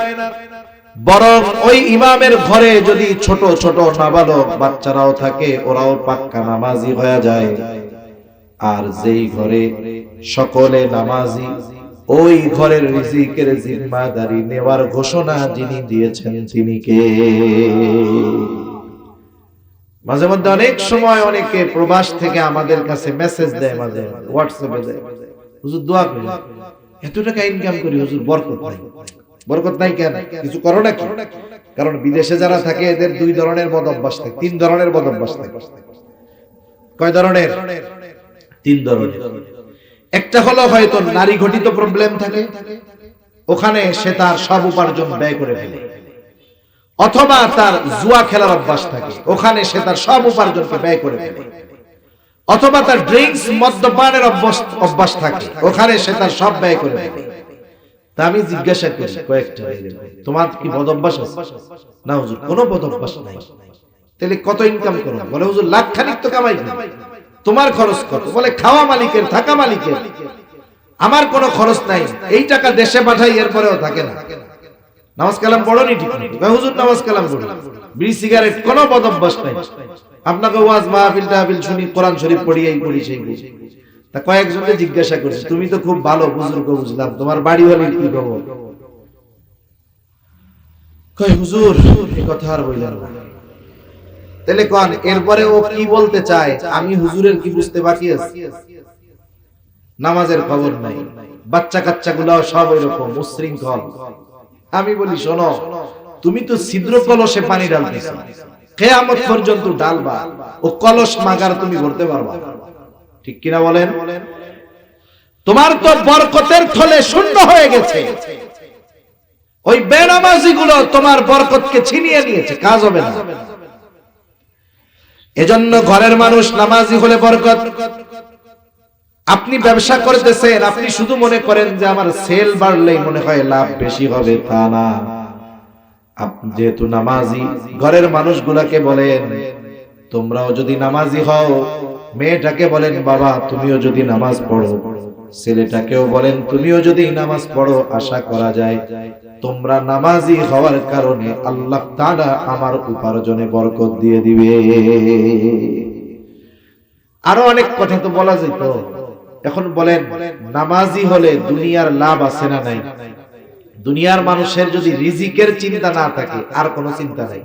বরং ওই ইমামের ঘরে যদি ছোট ছোট নাবালক বাচ্চারাও থাকে, ওরাও পাক্কা নামাজি হয়ে যায়। আর যেই ঘরে সকলে নামাজি, ওই ঘরের রিজিকের জিম্মাদারি নেওয়ার ঘোষণা যিনি দিয়েছেন তিনি কে? মাঝে মধ্যে অনেক সময় অনেকে প্রবাস থেকে আমাদের কাছে মেসেজ দেয়, মাঝে হোয়াটসঅ্যাপে দেয়, হুজুর দোয়া করি, এত টাকা ইনকাম করি হুজুর, বরকত নাই। বরকত নাই কেন? কিছু করো না কি? কারণ বিদেশে যারা থাকে এদের 2 ধরনের বদ অভ্যাস থাকে, 3 ধরনের বদ অভ্যাস থাকে। কয় ধরনের? 3 ধরনের। একটা হলো হয়তো নারী ঘটিত প্রবলেম থাকে, ওখানে সে তার সব উপার্জন ব্যয় করে ফেলে। অথবা তার জুয়া খেলার অভ্যাস থাকে, ওখানে সে তার সব উপার্জনকে ব্যয় করে ফেলে। অথবা তার ড্রিঙ্কস মদ্যপানের অভ্যাস থাকে, ওখানে সে তার সব ব্যয় করে ফেলে। তা আমি জিজ্ঞাসা করি কয়েকটা, তোমার কি বদ অভ্যাস আছে? না হুজুর, কোনো বদ অভ্যাস নাই। তাহলে কত ইনকাম করো? বলে হুজুর লাখ খানিক তো কামাই করি। তোমার খরচ কত? বলে খাওয়া মালিকের, থাকা মালিকের, আমার কোনো খরচ নাই, এই টাকা দেশে পাঠাই, এরপরেও থাকে না। নামাজ কালাম পড়নি? ঠিক না হুজুর, নামাজ কালাম পড়ি, বিড়ি সিগারেট, কোনো বদ অভ্যাস নাই। আপনাকে ওয়াজ মাহফিল টাহফিল শুনি, কোরআন শরীফ পড়ি, এই পড়ি সেই পড়ি। তা কয়েকজনকে জিজ্ঞাসা করছি, তুমি তো খুব ভালো বুজুর্গ, বুঝলাম, তোমার বাড়ি হলে কি খবর? কয় হুজুর এই কথা আর বললাম না। তাহলে কোন এরপরে ও কি বলতে চায়? আমি হুজুরের কি বুঝতে বাকি আছে? নামাজের খবর নাই, বাচ্চা কাচ্চা গুলাও সব ওইরকম উশৃঙ্খল। আমি বলি শোনো, তুমি তো ছিদ্র কলসে পানি ঢালতেছো, কিয়ামত পর্যন্ত ঢালবা, ও কলস মাগার তুমি ভরতে পারবা? ঠিক কিনা বলেন? তোমার তো বরকতের থলে শূন্য হয়ে গেছে, ওই বেনামাজি গুলো তোমার বরকতকে ছিনিয়ে নিয়েছে, কাজ হবে না। এজন্য ঘরের মানুষ নামাজি হলে বরকত। আপনি ব্যবসা করতেছেন, আপনি শুধু মনে করেন যে আমার সেল বাড়লেই মনে হয় লাভ বেশি হবে, তা না। আপনি যেহেতু নামাজি, ঘরের মানুষগুলাকে বলেন তোমরাও যদি নামাজি হও, মেয়েটাকে বলেন বাবা তুমিও যদি নামাজ পড়ো, ছেলেটাকেও বলেন তুমিও যদি নামাজ পড়ো, আশা করা যায় তোমরা নামাজি হওয়ার কারণে আল্লাহ তাআলা আমার উপার্জনে বরকত দিয়ে দিবে। আরো অনেক কথা তো বলা যেত। এখন বলেন নামাজি হলে দুনিয়ার লাভ আছে না নাই? দুনিয়ার মানুষের যদি রিজিকের চিন্তা না থাকে, আর কোনো চিন্তা নাই।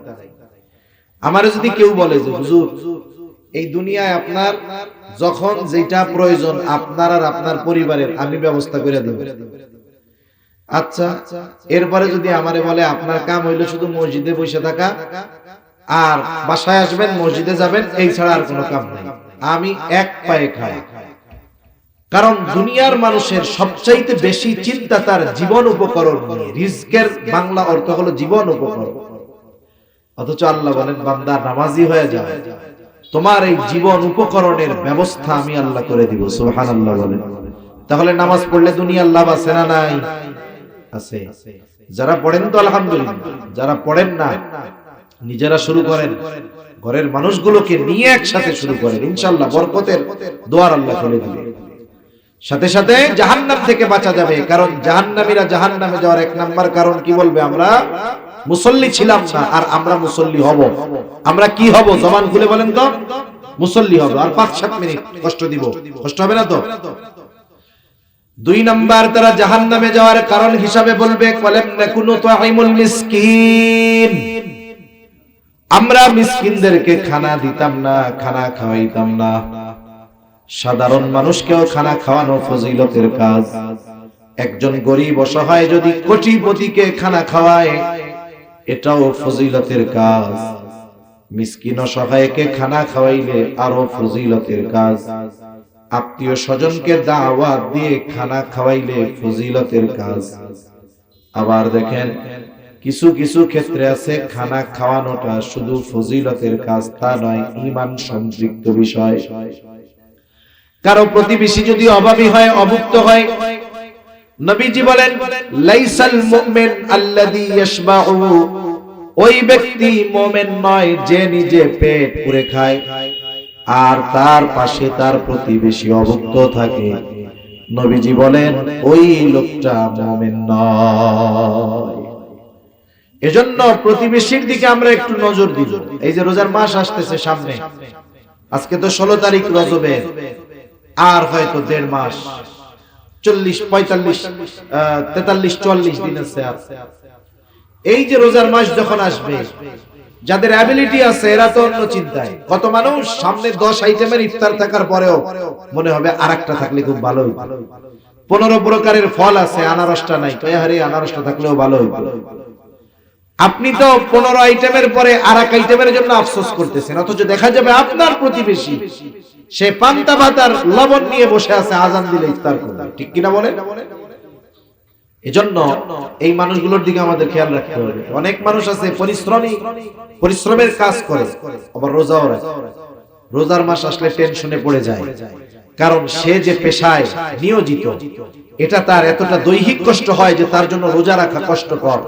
আমার যদি কেউ বলে যে হুজুর এই দুনিয়ায় আপনার যখন যেটা প্রয়োজন আপনার আর আপনার পরিবারের আমি ব্যবস্থা করে দেব, আচ্ছা এরপরে যদি আমারে বলে আপনার কাম হইলো শুধু মসজিদে বসে থাকা আর বাসায় আসবেন মসজিদে যাবেন, এই ছাড়া আর কোনো কাম নাই, আমি এক পায়ে খাই। কারণ দুনিয়ার মানুষের সবচাইতে বেশি চিন্তা তার জীবন উপকরণ নিয়ে। রিজকের বাংলা অর্থ হলো জীবন উপকরণ। অথচ আল্লাহ বলেন বান্দা নামাজি হয়ে যাও, তোমার এই জীবন উপকরণের ব্যবস্থা আমি আল্লাহ করে দিব। সুবহানাল্লাহ বলেন। তাহলে নামাজ পড়লে দুনিয়ার লাভ আছে না নাই? আছে। যারা পড়েন তো আলহামদুলিল্লাহ, যারা পড়েন না নিজেরা শুরু করেন, ঘরের মানুষগুলোকে নিয়ে একসাথে শুরু করেন, ইনশাআল্লাহ বরকতের দুয়ার আল্লাহ খুলে দিবে। সাথে সাথে জাহান্নাম থেকে বাঁচা যাবে। কারণ জাহান্নামীরা জাহান্নামে যাওয়ার এক নাম্বার কারণ কি বলবে? আমরা মুসল্লি ছিলাম না, আর আমরা মুসল্লি হব। আমরা কি হব? জবান খুলে বলেন তো। মুসল্লি হব। আর 5-7 মিনিট কষ্ট দিব, কষ্ট হবে না তো? 2 নাম্বার তারা জাহান্নামে যাওয়ার কারণ হিসাবে বলবে কলাম নাকুনু তুআইমুল মিসকিন, আমরা মিসকিনদেরকে খানা দিতাম না, খানা খাওয়াইতাম না। সাধারণ মানুষকেও খানা খাওয়ানো ফজিলতের কাজ। একজন গরিব অসহায় যদি কোটিপতিকে খানা খাওয়ায়, এটাও ফজিলতের কাজ। মিসকিন অসহায়কে খানা খাওয়াইলে আরো ফজিলতের কাজ। আত্মীয় স্বজনকে দাওয়াত দিয়ে খানা খাওয়াইলে ফজিলতের কাজ। আবার দেখেন কিছু কিছু ক্ষেত্রে আছে খানা খাওয়ানোটা শুধু ফজিলতের কাজ তা নয়, ঈমান সম্পৃক্ত বিষয়। কারো প্রতিবেশী যদি অভাবী হয়, অভুক্ত হয়, নবীজি বলেন লাইসাল মুমিন আল্লাযী ইয়াশবাউ, ওই ব্যক্তি মুমিন নয় যে নিজে পেট পুরে খায় আর তার পাশে তার প্রতিবেশী অভুক্ত থাকে। নবীজি বলেন ওই লোকটা মুমিন নয়। এজন্য প্রতিবেশীর দিকে আমরা একটু নজর দিব। এই যে রোজার মাস আসতেছে সামনে, আজকে তো 16 তারিখ রজবের, আর হয়তো 1.5 মাস, 40, 45, 43, 44 দিন আছে। এই যে রোজার মাস যখন আসবে, যাদের অ্যাবিলিটি আছে এরা তো অন্য চিন্তায়। কত মানুষ সামনে 10 আইটেমের ইফতার থাকার পরেও মনে হবে আরেকটা থাকলে খুব ভালো হইতো। 15 প্রকারের ফল আছে, আনারসটা নাই, তো আরে আনারসটা থাকলেও ভালো হইতো। আপনি তো 15 আইটেমের পরে আরেক আইটেমের জন্য আফসোস করতেছেন, অথচ দেখা যাবে আপনার প্রতিবেশী সে পান্তা ভাত আর লবণ নিয়ে বসে আছে, আজান দিলে ইফতার করবে। ঠিক কিনা বলেন? এজন্য এই মানুষগুলোর দিকে আমাদের খেয়াল রাখতে হবে। অনেক মানুষ আছে পরিশ্রমের কাজ করে, আবার রোজাও রাখে। রোজার মাস আসলে টেনশনে পড়ে যায়, কারণ সে যে পেশায় নিয়োজিত এটা তার এতটা দৈহিক কষ্ট হয় যে তার জন্য রোজা রাখা কষ্টকর।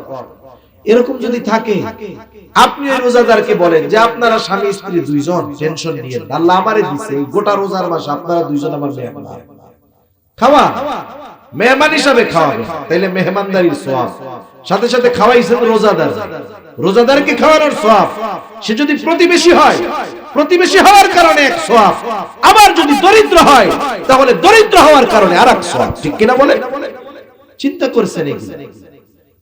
এরকম যদি থাকে, আপনি ওই রোজাদারকে বলেন যে আপনারা স্বামী স্ত্রী 2 জন টেনশন নিয়ে, আল্লাহ আমারে দিছে এই গোটা রোজার মাস আপনারা 2 জন আমার মেহমান, খাওয়া মেহমান হিসাবে খাওয়াবে, তাইলে মেহমানদারির সওয়াব। সাথে সাথে খাওয়াইছেন রোজাদার, রোজাদারকে খাওয়ানোর সওয়াব। সে যদি প্রতিবেশী হয়, প্রতিবেশী হওয়ার কারণে এক সওয়াব, আবার যদি দরিদ্র হয় তাহলে দরিদ্র হওয়ার কারণে আরেক সওয়াব। ঠিক কিনা বলে? চিন্তা করছেন এগুলো?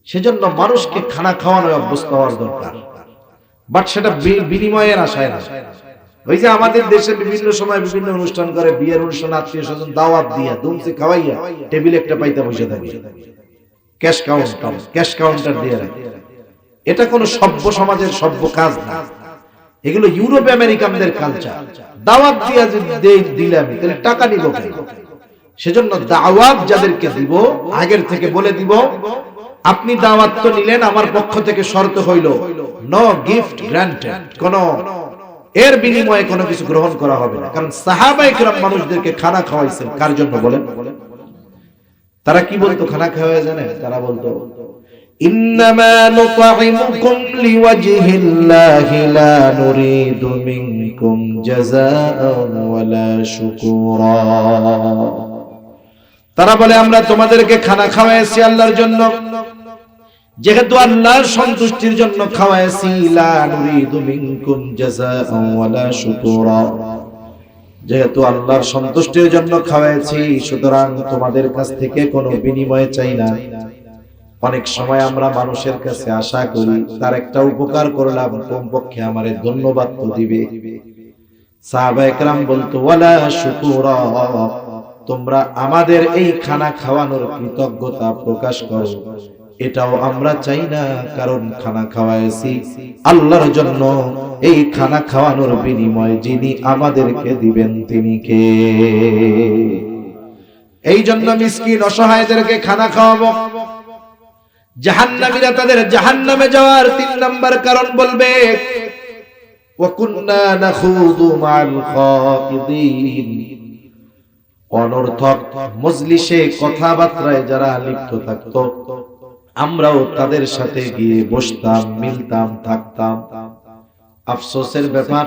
সেজন্য মানুষকে খানা খাওয়ানোর অভ্যস্ত হওয়ার দরকার, বাট সেটা বিনিময়ের আশায় না। ওই যে আমাদের দেশে বিভিন্ন সময় বিভিন্ন অনুষ্ঠান করে, বিয়ের অনুষ্ঠান, আত্মীয় স্বজন দাওয়াত দিয়া দুমসে খাওয়াইয়া টেবিলে একটা পাইতা বসে থাকে, ক্যাশ কাউন্টার দিয়ে রাখে। এটা কোনো সভ্য সমাজের সভ্য কাজ না। এগুলো ইউরোপ আমেরিকানদের কালচার। দাওয়াত দিয়া দিলাম তাহলে টাকা নিব কেন? সেজন্য দাওয়াত যাদেরকে দিব আগের থেকে বলে দিব, আপনি দাওয়াত তো নিলেন, আমার পক্ষ থেকে শর্ত হইল নো গিফট গ্রান্টেড, কোন এর বিনিময়ে কোনো কিছু গ্রহণ করা হবে না। কারণ সাহাবায়ে কেরাম মানুষদেরকে খানা খাওয়াইছেন কার জন্য বলেন? তারা কি বলতো খানা খাওয়ায় জানেন? তারা বলতো ইন্নামা নুতঈমুকুম লিওয়াজহিল্লাহি লা নুরিদু মিনকুম জাযাআন ওয়ালা শুকুরা। তারা বলে আমরা তোমাদেরকে খানা খাওয়াইছি আল্লাহর জন্য, যেহেতু আল্লাহর সন্তুষ্টির জন্য খাওয়াইছি, লা নুরিদু মিনকুম জাযাআন ওয়ালা শুকুরা, যেহেতু আল্লাহর সন্তুষ্টির জন্য খাওয়াইছি সুতরাং তোমাদের কাছ থেকে কোনো বিনিময় চাই না। অনেক সময় আমরা মানুষের কাছে আশা করি তার একটা উপকার করলাম কমপক্ষে আমারে ধন্যবাদ তো দিবে। সাহাবায়ে কেরাম বলতো ওয়ালা শুকুরা, তোমরা আমাদের এই খানা খাওয়ানোর কৃতজ্ঞতা প্রকাশ করো, এটাও আমরা চাই না। কারণ খানা খাওয়াইছি আল্লাহর জন্য, এই খানা খাওয়ানোর বিনিময় যিনি আমাদেরকে দিবেন তিনি কে? এই জন্য মিসকিন অসহায়দেরকে খানা খাওয়াবো। জাহান্নামীরা তাদের জাহান্নামে যাওয়ার 3 নাম্বার কারণ বলবে ওয়া কুননা নাখুযু মা'আল খাইদিন, অনর্থক মজলিসে কথাবার্তায় যারা লিপ্ত থাকতো আমরাও তাদের সাথে গিয়ে বসতাম, মিলতাম, থাকতাম। আফসোসের ব্যাপার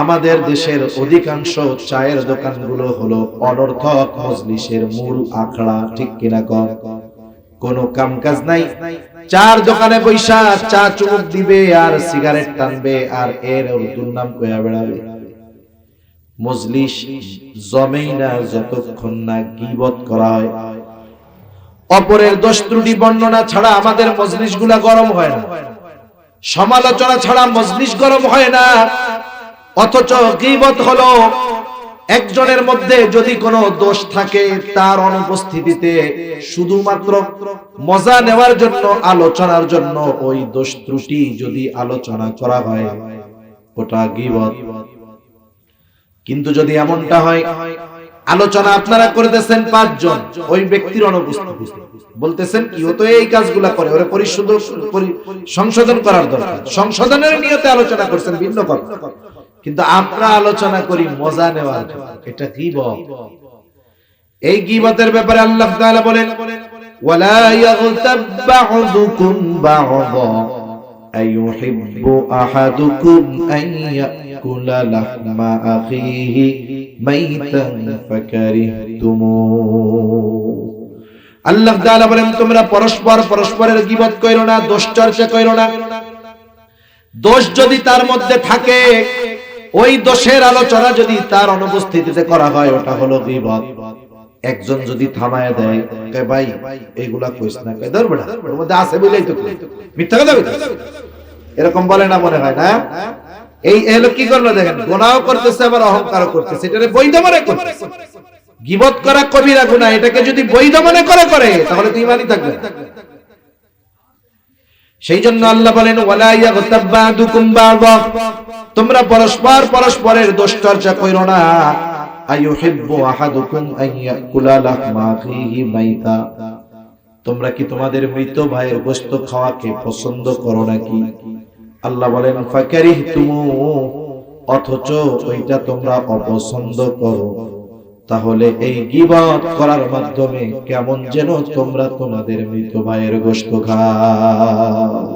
আমাদের দেশের অধিকাংশ চায়ের দোকানগুলো হলো অনর্থক মজলিসের মূল আখড়া, ঠিক কিনা কর? কোনো কাম কাজ নাই, চার দোকানে বৈশা চা চুমুক দিবে আর সিগারেট টানবে আর এর দুর্নাম কইয়া বেড়াবে। মজলিস জমেই না যতক্ষণ না গীবত করা হয়। অপরের দোষ ত্রুটি বর্ণনা ছাড়া আমাদের মজলিসগুলা গরম হয় না, সমালোচনা ছাড়া মজলিস গরম হয় না। অথচ গীবত হলো একজনের মধ্যে যদি কোনো দোষ থাকে তার অনুপস্থিতিতে শুধুমাত্র মজা নেওয়ার জন্য, আলোচনার জন্য ওই দোষ ত্রুটি যদি আলোচনা করা হয় ওটা গীবত। কিন্তু যদি এমনটা হয় আলোচনা আপনারা করতেছেন 5 জন, ওই ব্যক্তির অনুপস্থিতি, বলতেছেন কি ও তো এই কাজগুলা করে, ওরে সংশোধন করার দরকার, সংশোধনের নিয়তে আলোচনা করছেন ভিন্ন কথা, কিন্তু আমরা আলোচনা করি মজা নেওয়ার জন্য, এটা গীবত। এই গীবতের ব্যাপারে আল্লাহ তাআলা বলেন ওয়ালা ইয়াগতাব বা'দুকুম বা'দা আইয়ুহিব্বু আহাদুকুম আন ইয়াকুলা লাহমা আখিহি মাইতান ফাকারিহতুমু। আল্লাহ তাআলা বলেন তোমরা পরস্পরের গীবত কইরো না, দোষ চর্চা কইরো না। দোষ যদি তার মধ্যে থাকে, ওই দোষের আলোচনা যদি তার অনুপস্থিতিতে করা হয় ওটা হলো গীবত। একজন যদি থামায় দেয়, কয় ভাই এইগুলা কইস না, কয় ধরবে না, ওর মধ্যে আছে বলেই তো মিথ্যা কথা বলছিস, এরকম বলে না মনে হয় না? এই হলো কি করলো দেখেন, গুনাহও করতেছে আবার অহংকারও করতেছে, এটারে বৈধ মনে করতেছে। গীবত করা কবিরা গুনাহ, এটাকে যদি বৈধ মনে করে তাহলে তো ঈমানই থাকবে না। সেই জন্য আল্লাহ বলেন ওয়ালা ইয়াগতাব বা'দুকুম বা'দা, তোমরা পরস্পরের দোষ চর্চা কইরো না। আইয়ুহিব্বু আহাদুকুম আন ইয়াকুলা লাহমা আখিহি মাইতা, তোমরা কি তোমাদের মৃত ভাইয়ের গোশত খাওয়াকে পছন্দ করো নাকি? আল্লাহ বলেন ফাকারিহতুমু, অথচ ওইটা তোমরা অপছন্দ করো। তাহলে এই গীবত করার মাধ্যমে কেমন যেন তোমরা তোমাদের মৃত ভাইয়ের গোশত খাও।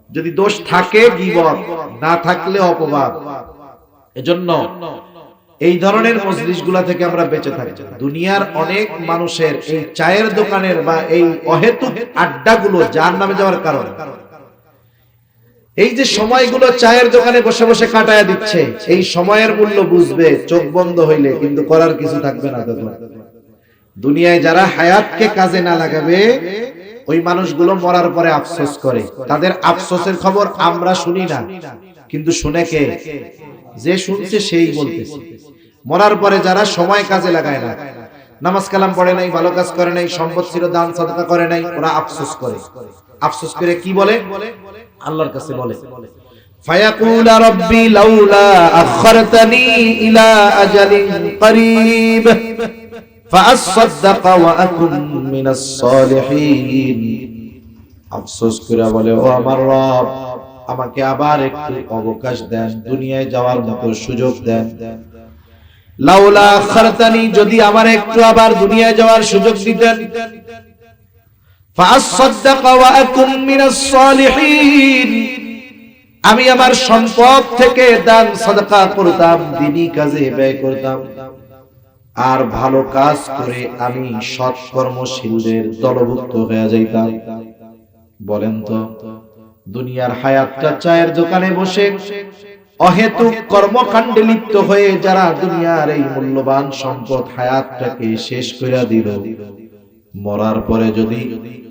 যদি দোষ থাকে গীবত, না থাকলে অপবাদ। এজন্য এই ধরনের মজলিসগুলা থেকে আমরা বেঁচে থাকি। দুনিয়ার অনেক মানুষের এই চায়ের দোকানের বা এই অহেতুক আড্ডাগুলো জাহান্নামে যাওয়ার কারণ। এই যে সময়গুলো চায়ের দোকানে বসে বসে কাটায়া দিচ্ছে, এই সময়ের মূল্য বুঝবে চোখ বন্ধ হইলে, কিন্তু করার কিছু থাকবে না তখন। দুনিয়ায় যারা হায়াতকে কাজে না লাগাবে ওই মানুষগুলো মরার পরে আফসোস করে। তাদের আফসোসের খবর আমরা শুনি না, কিন্তু শুনে কে? যে শুনছে সেই বলতেছে। মরার পরে যারা সময় কাজে লাগায় না, নামাজ কালাম পড়ে নাই, ভালো কাজ করে নাই, সম্পদ ছিল দান সাদকা করে নাই, ওরা আফসোস করে। আফসোস করে কি বলে? আল্লাহর কাছে বলে ফায়াকুল রাব্বি লাউলা আখরতানি ইলা আজালিন করিব ফাআসাদদাক ওয়া আকুন মিনাস সালিহিন। আফসোস করে বলে ও আমার রব, আমাকে আবার একটু অবকাশ দেন, দুনিয়ায় যাওয়ার মতো সুযোগ দেন। লাউলা আখারতানি, যদি আমার একটু আবার দুনিয়ায় যাওয়ার সুযোগ দিতেন, ফাআসাদদাকা ওয়া আকুম মিনাস সালিহিন, আমি আমার সম্পদ থেকে দান সাদাকা করতাম, দ্বীনি কাজে ব্যয় করতাম, আর ভালো কাজ করে আমি সৎ কর্মশীলদের দলভুক্ত হয়ে যাইতাম। বলেন তো, দুনিয়ার হায়াতটা চায়ের দোকানে বসে অহেতুক কর্মকাণ্ডে লিপ্ত হয়ে যারা দুনিয়ার এই মূল্যবান সম্পদ হায়াতটাকে শেষ করে দিল, মরার পরে যদি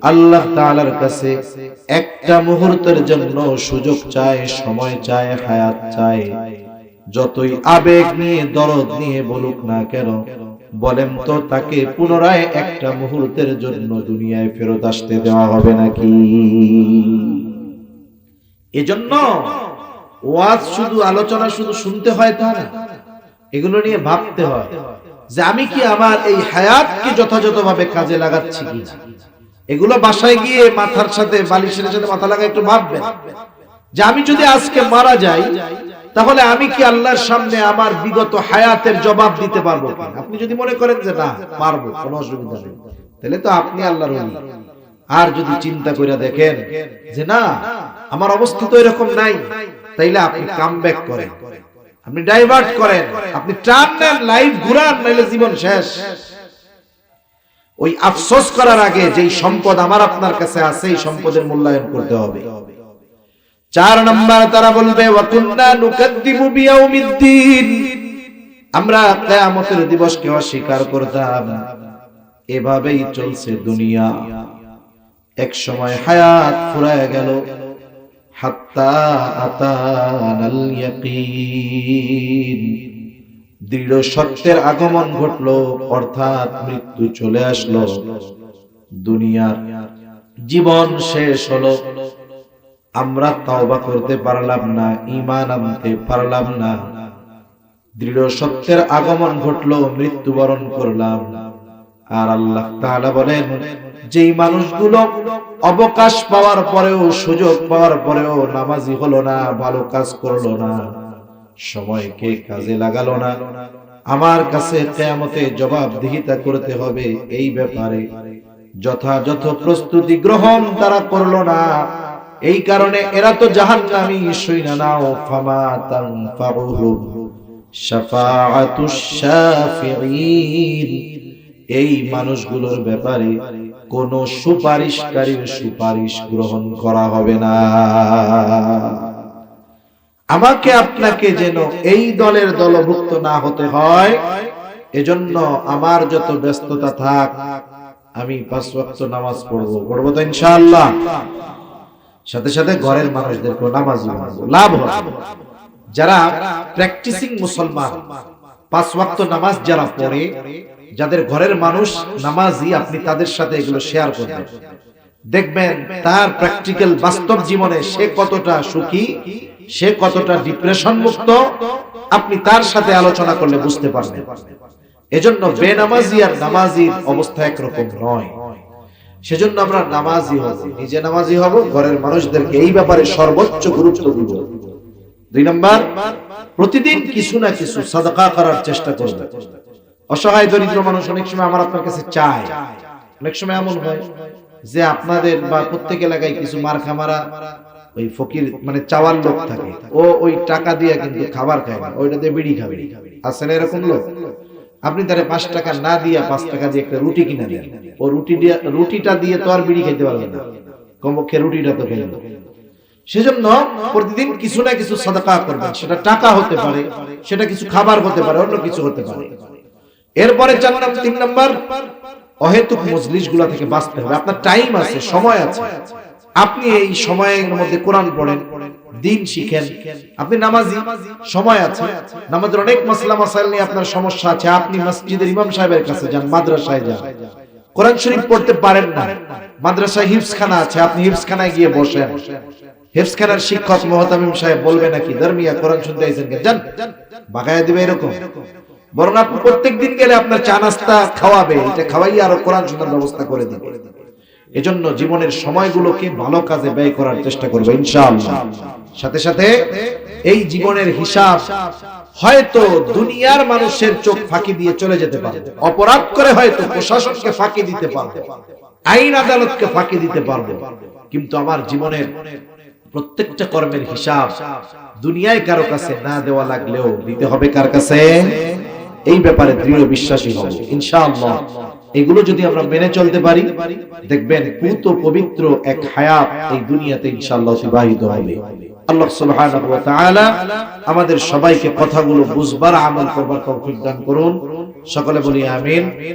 আল্লাহ তাআলার কাছে একটা মুহূর্তের জন্য সুযোগ চায়, সময় চায়, হায়াত চায়, যতই আবেগ নিয়ে দরদ নিয়ে বলুক না কেন, বলেন তো তাকে পুনরায় একটা মুহূর্তের জন্য দুনিয়ায় ফেরত আসতে দেওয়া হবে নাকি? এজন্য ওয়াজ শুধু আলোচনা শুধু শুনতে হয় তা না, এগুলো নিয়ে ভাবতে হয় যে আমি কি আমার এই হায়াতকে যথাযথভাবে কাজে লাগাচ্ছি কিনা। এগুলো বাসায় গিয়ে মাথার সাথে বালিশের সাথে মাথা লাগা একটু ভাববেন যে আমি যদি আজকে মারা যাই, তাহলে আমি কি আল্লাহর সামনে আমার বিগত হায়াতের জবাব দিতে পারবো কিনা। আপনি যদি মনে করেন যে না পারবো, কোনো অসুবিধা নেই, তাহলে তো আপনি আল্লাহর ওলি। আর যদি চিন্তা করে দেখেন যে না আমার অবস্থা তো এরকম নাই, তাইলে আপনি কামব্যাক করেন, আপনি ডাইভার্ট করেন, আপনি টার্ন নেন, লাইফ ঘুরান, নাইলে জীবন শেষ। ওই আফসোস করার আগে যেই সম্পদ আমার আপনার কাছে আছে, এই সম্পদের মূল্যায়ন করতে হবে। 4 নাম্বার তারা বলবে ওয়া কুননা নুকাদ্দিবু বিয়াউমিদ্দিন, আমরা কিয়ামতের দিবসকে অস্বীকার করতাম। এভাবেই চলছে দুনিয়া। এক সময় হায়াত ফুরায় গেল, হাত্তা আতানাল ইয়াকিন, দৃঢ় সত্যের আগমন ঘটলো, অর্থাৎ মৃত্যু চলে আসলো, দুনিয়ার জীবন শেষ হলো। আমরা তওবা করতে পারলাম না, ঈমান আনতে পারলাম না, দৃঢ় সত্যের আগমন ঘটলো, মৃত্যুবরণ করলাম। আর আল্লাহ তাআলা বলেন, যেই মানুষগুলো অবকাশ পাওয়ার পরেও, সুযোগ পাওয়ার পরেও নামাজি হলো না, ভালো কাজ করলো না, সময়কে কাজে লাগালো না, আমার কাছে কিয়ামতে জবাবদিহিতা করতে হবে এই ব্যাপারে যথাযথ প্রস্তুতি গ্রহণ তারা করলো না, এই কারণে এরা তো জাহান্নামী। শুইনা নাও, ফামা তানফাউহুম শাফাআতুশ শাফিঈন, এই মানুষগুলোর ব্যাপারে কোন সুপারিশকারীর সুপারিশ গ্রহণ করা হবে না। আমাকে আপনাকে যেন এই দলের দলভুক্ত না হতে হয়, এজন্য আমার যত ব্যস্ততা থাক, আমি 5 ওয়াক্ত নামাজ পড়বো তো ইনশাআল্লাহ। সাথে সাথে ঘরের মানুষদেরকে নামাজি বানাবো, লাভ হবে। যারা প্র্যাকটিসিং মুসলমান, 5 ওয়াক্ত নামাজ যারা পড়ে, যাদের ঘরের মানুষ নামাজি, আপনি তাদের সাথে এগুলো শেয়ার করবেন, দেখবেন তার প্র্যাকটিক্যাল বাস্তব জীবনে সে কতটা সুখী, সে কতটা ডিপ্রেশন মুক্ত, আপনি তার সাথে আলোচনা করলে বুঝতে পারবেন। এজন্য বেনামাজি আর নামাজির অবস্থা একরকম নয়। সেজন্য আমরা নামাজি হব, নিজে নামাজি হব, ঘরের মানুষদেরকে এই ব্যাপারে সর্বোচ্চ গুরুত্ব দিব। 2 নাম্বার, প্রতিদিন কিছু না কিছু সাদাকা করার চেষ্টা করব। অসহায় দরিদ্র মানুষ অনেক সময় আমার আপনার কাছে চায়। অনেক সময় এমন হয় যে আপনাদের বা প্রত্যেক এলাকায় কিছু মারখা মারা ওই ফকির মানে চাওয়ার লোক থাকে, ও ওই টাকা দিয়ে কিন্তু খাবার খায় না, ওইটা দিয়ে বিড়ি খাবে। আছে না এরকম লোক? আপনি তারে 5 টাকা না দিয়ে 5 টাকা দিয়ে একটা রুটি কিনে দেন, ও রুটিটা দিয়ে তো আর বিড়ি খেতে পারবে না, কমপক্ষে রুটিটা তো খেয়ে নেবে। সেজন্য প্রতিদিন কিছু না কিছু সাদাকা করবেন, সেটা টাকা হতে পারে, সেটা কিছু খাবার হতে পারে, অন্য কিছু হতে পারে। এরপরে 3 নাম্বার, অহেতুক মজলিসগুলো থেকে বাঁচতে হবে। আপনার টাইম আছে, সময় আছে, আপনি এই সময়ের মধ্যে কোরআন পড়েন, দ্বীন শিখেন। আপনি নামাজি, সময় আছে, নামাজের অনেক মাসলা মাসাইল নিয়ে আপনার সমস্যা আছে, আপনি মসজিদের ইমাম সাহেবের কাছে যান, মাদ্রাসায় যান। কোরআন শরীফ পড়তে পারেন না, মাদ্রাসায় হিফজখানা আছে, আপনি হিফজখানায় গিয়ে বসেন। হিফজখানার শিক্ষক মুহতামিম সাহেব বলবে নাকি ধর্মিয়া কোরআন শুনতে আইছেন, যান বাগায়া দিবে এরকম? বরং আপনি প্রত্যেকদিন গেলে আপনার চা নাস্তা খাওয়াবে, এটা খাওয়াই আরো কোরআন শোনার ব্যবস্থা করে দিবে। এজন্য জীবনের সময়গুলোকে ভালো কাজে ব্যয় করার চেষ্টা করবে ইনশাআল্লাহ। সাথে সাথে এই জীবনের হিসাব হয়তো দুনিয়ার মানুষের চোখ ফাঁকি দিয়ে চলে যেতে পারে, অপরাধ করে হয়তো প্রশাসনকে ফাঁকি দিতে পারবে, আইন আদালতকে ফাঁকি দিতে পারবে, কিন্তু আমার জীবনের প্রত্যেকটা কর্মের হিসাব দুনিয়ায় কারো কাছে না দেওয়া লাগলেও দিতে হবে কার কাছে? এই ব্যাপারে দৃঢ় বিশ্বাসী হব ইনশাআল্লাহ। এগুলো যদি আমরা মেনে চলতে পারি, দেখবেন পুত পবিত্র এক হায়াত এই দুনিয়াতে ইনশাআল্লাহ অতিবাহিত হবে। আল্লাহ সুবহানাহু ওয়া তাআলা আমাদের সবাইকে কথাগুলো বুঝবার, আমল করবার তৌফিক দান করুন। সকলে বলি আমিন।